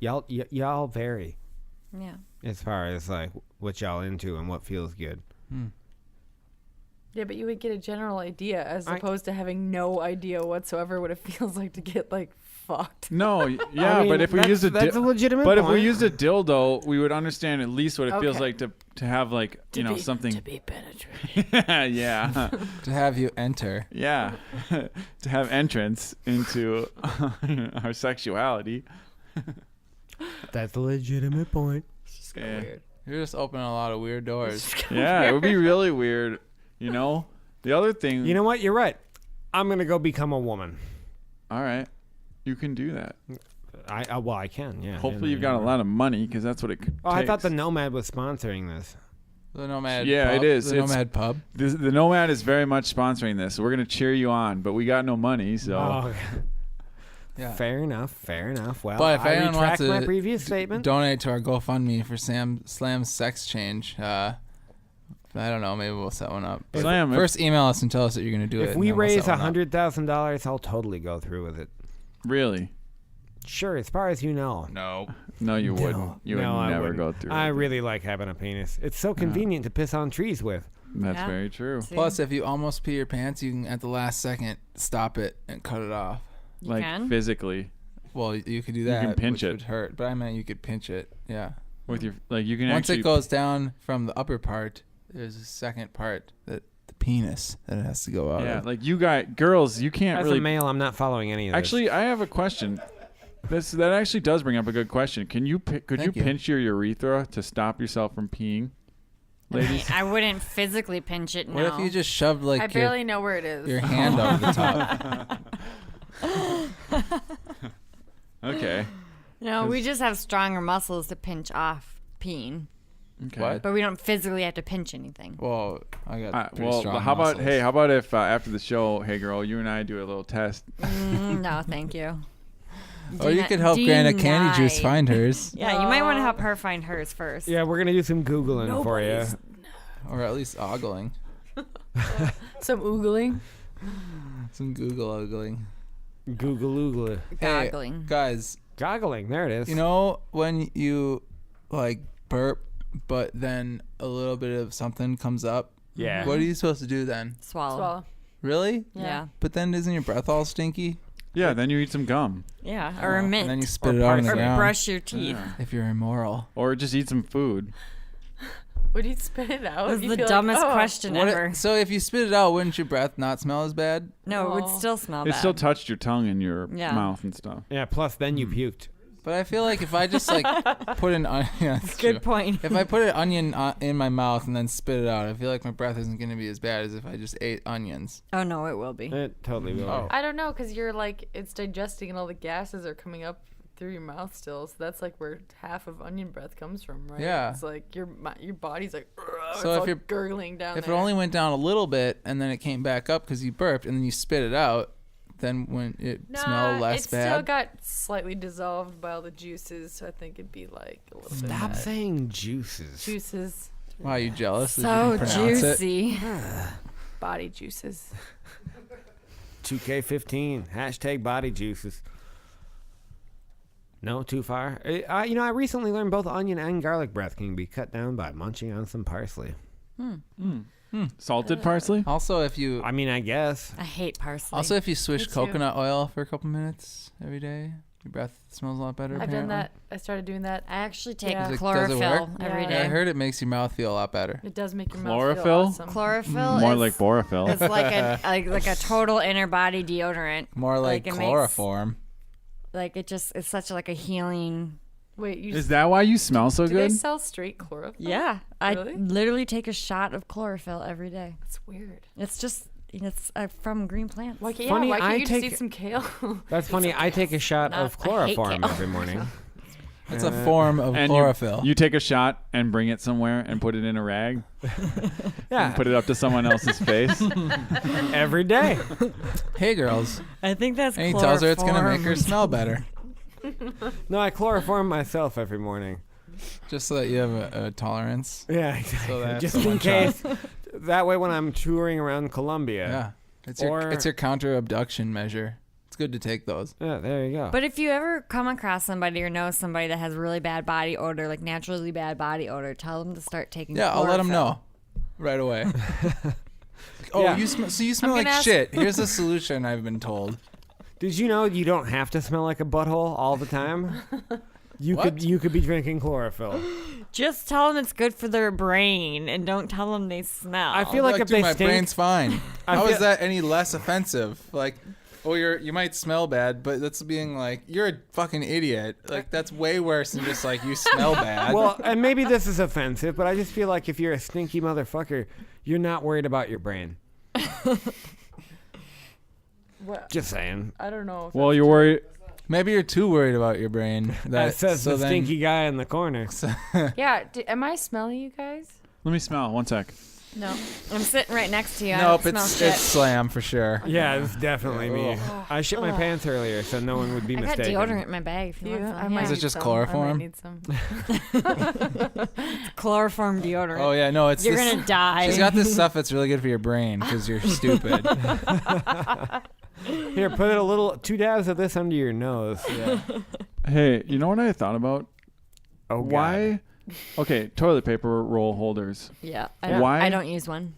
y'all vary Yeah. as far as like what y'all into and what feels good. Yeah, but you would get a general idea as I- opposed to having no idea whatsoever what it feels like to get like fucked. No, yeah, I mean, but if we that's- used a that's a legitimate but if we point. used a dildo, we would understand at least what it feels Okay. like to have like something. to be penetrated. Yeah, To have you enter. yeah, to have entrance into our sexuality. That's a legitimate point. Yeah. Weird. You're just opening a lot of weird doors. Yeah, it would be really weird. You know, the other thing. You know what? You're right. I'm gonna go become a woman. All right, you can do that. Well, I can. Yeah. Hopefully, you've got a lot of money because that's what it. Oh, I thought the takes. Nomad was sponsoring this. The Nomad. Yeah, pub, it is. The It's- Nomad pub. The Nomad is very much sponsoring this. So we're gonna cheer you on, but we got no money, so. Oh, Yeah. fair enough. Fair enough. Well, But if I anyone wants retract my to previous statement. Donate to our GoFundMe for Slam's sex change. I don't know. Maybe we'll set one up. But Slam, first, email us and tell us that you're going to do it. If and we then we'll raise set one up. $100,000, I'll totally go through with it. Really? Sure, as far as you know. No. No, you wouldn't. You No, would I never wouldn't. go through. I with it. really like having a penis. It's so convenient to piss on trees with. That's Yeah. very true. See? Plus, if you almost pee your pants, you can at the last second stop it and cut it off. You Like can? physically Well, you could do You that. can pinch which it. would hurt, but I meant you could pinch it. Yeah. with your you can Once actually it goes down from the upper part, there's a second part that the penis that it has to go out. Yeah, of. like you girls, you can't As really. a male, I'm not following any of this. Actually, I have a question. That actually does bring up a good question. Could you Thank you. pinch your urethra to stop yourself from peeing, ladies? I wouldn't physically pinch it. What No. if you just shoved like I barely know where it is. your hand over the top? Okay. No, we just have stronger muscles to pinch off peeing, Okay. What? but we don't physically have to pinch anything. Well, I got pretty Well, strong how about muscles. how about if after the show, hey girl, you and I do a little test? No, thank you. Or you could help Grant at Candy Juice Denied. find hers, Yeah, you might want to help her find hers first. Yeah, we're going to do some Googling for you. or at least ogling. Some oogling. Some Google ogling. Google. Hey, Goggling. guys, Goggling. There it is. you know when you like burp, but then a little bit of something comes up? Yeah. What are you supposed to do then? Swallow. Swallow. Really? Yeah. But then isn't your breath all stinky? Yeah, then you eat some gum, Yeah. Or a mint. And then you spit Or it out on parts the of it. or ground. brush your teeth. If you're immoral. or just eat some food. Would you spit it out? That's You'd the be like, dumbest "Oh." question ever. So if you spit it out, wouldn't your breath not smell as bad? No, it would No. still smell It bad. still touched your tongue and your Yeah. mouth and stuff. Yeah, plus then you puked. But I feel like if I just like put an onion, yeah, that's Good true. point. If I put an onion in my mouth and then spit it out, I feel like my breath isn't going to be as bad as if I just ate onions. Oh, no, it will be. It totally will. Oh. I don't know, because you're like, it's digesting and all the gases are coming up through your mouth still. So that's like where half of onion breath comes from, right? Yeah. It's like your body's like, So it's if all you're- gurgling down If there. it only went down a little bit and then it came back up because you burped and then you spit it out, then when it smell less it bad. still got slightly dissolved by all the juices, so I think it'd be like a little bit Stop bad. saying juices. Juices, Wow, you jealous? that you So can pronounce it? juicy. body juices. 2K15 hashtag body juices. No, too far. I recently learned both onion and garlic breath can be cut down by munching on some parsley. Salted parsley? Also, if you I mean, I guess. I hate parsley. if you swish too. coconut oil for a couple minutes every day, your breath smells a lot better. I've done apparently. that. I started doing that. I actually take Yeah. Does it chlorophyll work? every Yeah. day. I heard it makes your mouth feel a lot better. It does make your mouth Chlorophyll? feel awesome. Chlorophyll More is, like borophyll. is like a total inner body deodorant. More like it makes- chloroform. Like it's such like a healing. Wait, you Is that why you smell so do they good? sell straight chlorophyll? Yeah, I Really? literally take a shot of chlorophyll every day. That's weird. It's just it's from green plants. Why can't, Funny, why can't I you just take- eat some kale? That's funny. I take a shot Not- of I hate chloroform kale. every morning. It's a form of And chlorophyll. you take a shot and bring it somewhere and put it in a rag Yeah, and put it up to someone else's face. every day. Hey, girls. I think that's And he tells her it's going to make her chloroform. smell better. No, I chloroform myself every morning. Just so that you have a tolerance. Yeah, exactly. So that's Just the in one shot. case. That way, when I'm touring around Colombia. Yeah. It's Or- your counter abduction measure. It's good to take those. Yeah, there you go. But if you ever come across somebody or know somebody that has really bad body odor, like naturally bad body odor, tell them to start taking. Yeah, I'll let them chlorophyll. know right away. Oh, Yeah. you smell. So you smell I'm like gonna ask- shit. Here's a solution I've been told. Did you know you don't have to smell like a butthole all the time? You What? could be drinking chlorophyll. Just tell them it's good for their brain, and don't tell them they smell. I feel like if dude, they my stink, brain's fine. I How is feel- that any less offensive? Like, oh, you might smell bad, but that's being like, you're a fucking idiot. Like, that's way worse than just like you smell bad. well, and maybe this is offensive, but I just feel like if you're a stinky motherfucker, you're not worried about your brain. What? Just saying. I don't know. If Well, that's you're true. worried. Maybe you're too worried about your brain. That says so the then- stinky guy in the corner. Yeah. Am I smelling you guys? Let me smell. 1 sec. No. I'm sitting right next to you. I Nope, don't smell it's shit. Slam for sure. Yeah, it's definitely me. Ugh. I shit my pants earlier, so no one would be I got mistaken. deodorant in my bag. If you You, want some. I might Is it need just some. chloroform? I might need some. Chloroform deodorant. Oh yeah, no, it's You're this, gonna die. She's got this stuff that's really good for your brain because you're stupid. Here, put a little 2 dabs of this under your nose. Yeah. Hey, you know what I thought about? Oh, God. Why? Okay, toilet paper roll holders. Yeah. Why? I don't use one.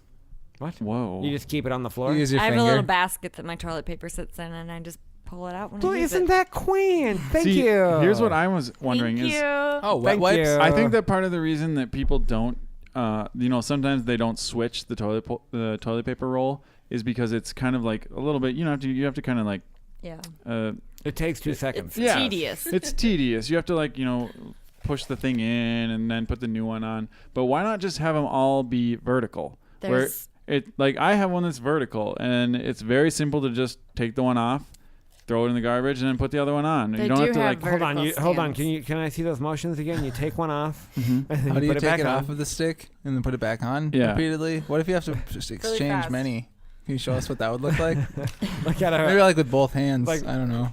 What? Whoa. You just keep it on the floor? You use your I have finger. a little basket that my toilet paper sits in, and I just pull it out when Well, I use isn't it. that quaint? Thank See, you. Here's what I was wondering Thank is you. Oh, wet Thank wipes. you. I think that part of the reason that people don't, sometimes they don't switch the toilet paper roll is because it's kind of like a little bit. You have to kind of like. Yeah. It takes 2 seconds. It's tedious. It's tedious. You have to push the thing in and then put the new one on. But why not just have them all be vertical? There's- I have one that's vertical and it's very simple to just take the one off, throw it in the garbage, and then put the other one on. They You don't do have to have Hold on, vertical hold on. stands. Can I see those motions again? You take one off, and then How do you you put it take back it on. off of the stick and then put it back on Yeah. repeatedly? What if you have to just exchange fast. many? Can you show us what that would look like? Look at Maybe her. like with both hands. Like- I don't know.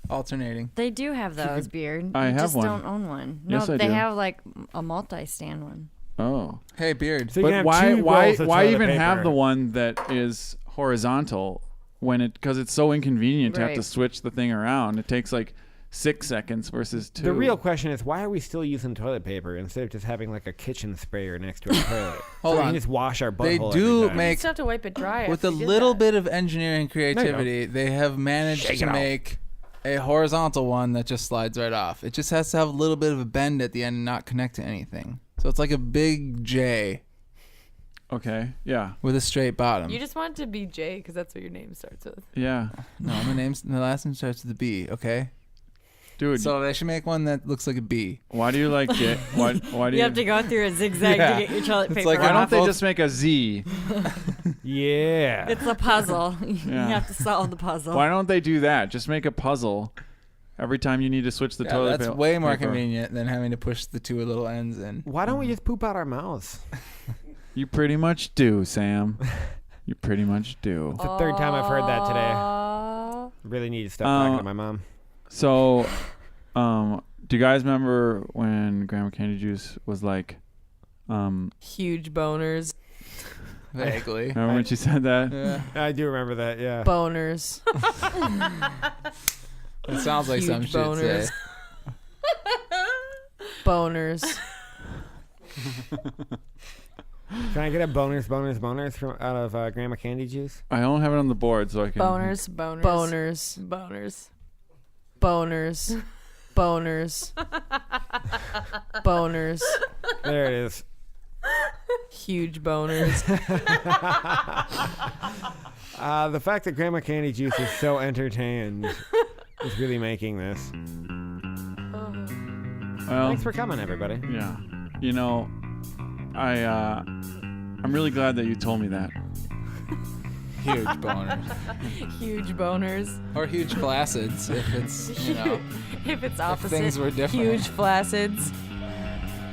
Alternating. They do have those, Beard. I You have just one. don't own one. Yes, no, I they do. have like a multi-stand one. Oh. Hey, Beard. So you can But have two why rolls of why toilet even have paper. the one that is horizontal because it's so inconvenient to have to Right. switch the thing around. It takes like 6 seconds versus 2. The real question is, why are we still using toilet paper instead of just having like a kitchen sprayer next to our toilet? Hold so we on. can just wash our They butthole do every time. You make just have to wipe it dry. with a after you did little that. bit of engineering There you go. creativity, they have managed Shake to it out. make a horizontal one that just slides right off. It just has to have a little bit of a bend at the end and not connect to anything. So it's like a big J Okay. Yeah. with a straight bottom. You just want it to be Jay because that's what your name starts with. Yeah. No, my last name starts with a B. Okay. Dude, So they should make one that looks like a B. why do you like it? Why do You you? have to go through a zigzag Yeah. to get your toilet It's paper like Why a- don't off. they just make a Z? Yeah. It's a puzzle. You Yeah. have to solve the puzzle. Why don't they do that? Just make a puzzle every time you need to switch the Yeah, toilet that's paper. way more convenient than having to push the two little ends in. Why don't we just poop out our mouths? You pretty much do, Sam. You pretty much do. It's the third time I've heard that today. Really need to stop talking to my mom. So, do you guys remember when Grandma Candy Juice was like, Huge boners. Vaguely. remember when she said that? Yeah. I do remember that, yeah. Boners. It sounds like some Huge shit boners. say. Boners. Can I get a boners from out of Grandma Candy Juice? I don't have it on the board, so I can. Boners. Boners. Boners. Boners. Boners. Boners. There it is. Huge boners. The fact that Grandma Candy Juice is so entertained is really making this. Well, Thanks for coming, everybody. yeah. You know, I'm really glad that you told me that. Huge boners. Huge boners. Or huge flacids if it's, you know. If it's opposite. things were different. Huge flacids.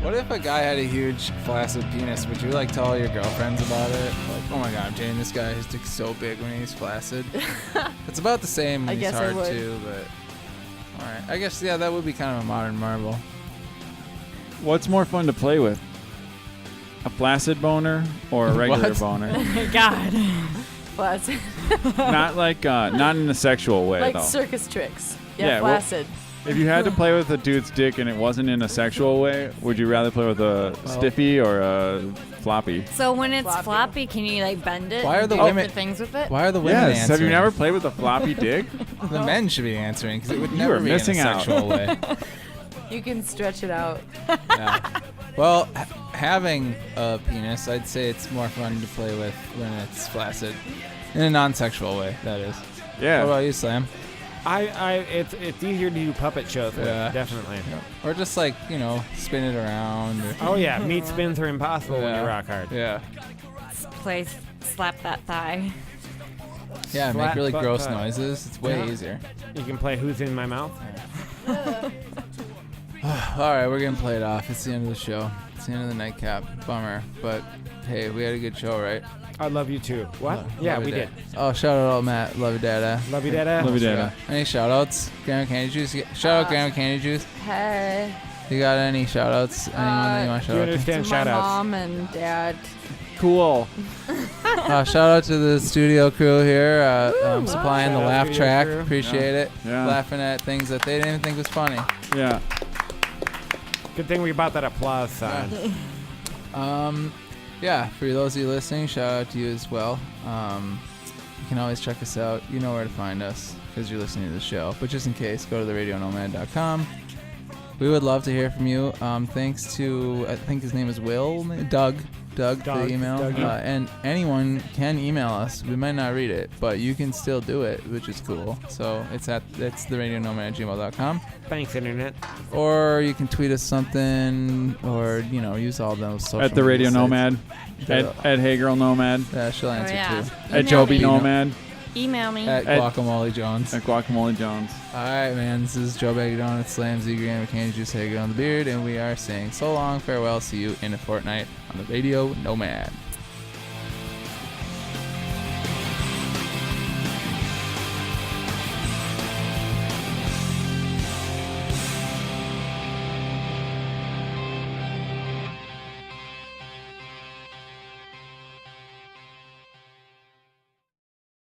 What if a guy had a huge flaccid penis? Would you like tell all your girlfriends about it? Like, oh my god, I'm dating this guy. His dick's so big when he's flaccid. It's about the same when I he's guess I hard would. too, but alright. I guess, yeah, that would be kind of a modern marvel. What's more fun to play with? A flaccid boner or a regular What? boner? Oh my God. Flaccid. Not like, not in a sexual way, Like though. circus tricks. Yeah, Yeah, well- flaccid. If you had to play with a dude's dick and it wasn't in a sexual way, would you rather play with a stiffy or a floppy? So when it's Floppy. floppy, can you like bend it? Why are and the do women- other things with it? Why are the women Yes. answering? Have you never played with a floppy dick? The men should be answering because it would You never are be missing in a out. sexual way. You can stretch it out. Yeah. Well, having a penis, I'd say it's more fun to play with when it's flaccid. In a non-sexual way, that is. Yeah. What about you, Slam? It's easier to do puppet shows with, Yeah. definitely. Or just like, you know, spin it around. Or, Oh yeah, meat spins are impossible when Yeah. you rock hard. yeah. Slap that thigh. Yeah, make Flat really butt gross pie. noises. It's way Yeah. easier. You can play Who's in My Mouth. All right, we're going to play it off. It's the end of the show. It's the end of the nightcap. Bummer. But, hey, we had a good show, right? I love you too. What? Yeah, Love we you, did. Dad. Oh, shout out all Matt. Love you, Dada. Love you, Dada. Love you, Dada. Any shout outs? Grandma Candy Juice? Shout out Grandma Candy Juice. Hey. You got any shout outs? Anyone that you want to Do you shout out to? understand My shout outs? mom and dad. Cool. Shout out to the studio crew here, supplying the Shout out laugh studio track. crew. Appreciate it. Yeah. Laughing at things that they didn't even think was funny. Yeah. Good thing we bought that applause sign. Yeah, for those of you listening, shout out to you as well. You can always check us out. You know where to find us because you're listening to the show. But just in case, go to theradionomad.com. We would love to hear from you. Thanks to, I think his name is Doug for the email. Dougie. And anyone can email us. We might not read it, but you can still do it, which is cool. So it's theradionomad@gmail.com. Thanks, Internet. Or you can tweet us something, or, you know, use all those social At the Radio media sites. Nomad. At Hey Girl Nomad. She'll answer yeah. too. At Email Joby me. Nomad. Email me. At At- Guacamole Jones. At Guacamole Jones. All right, man. This is Joe Baggy Donuts, Slam, Z Graham, Candy Juice, Hager on the Beard, and we are saying so long, farewell, see you in a fortnight on the Radio Nomad.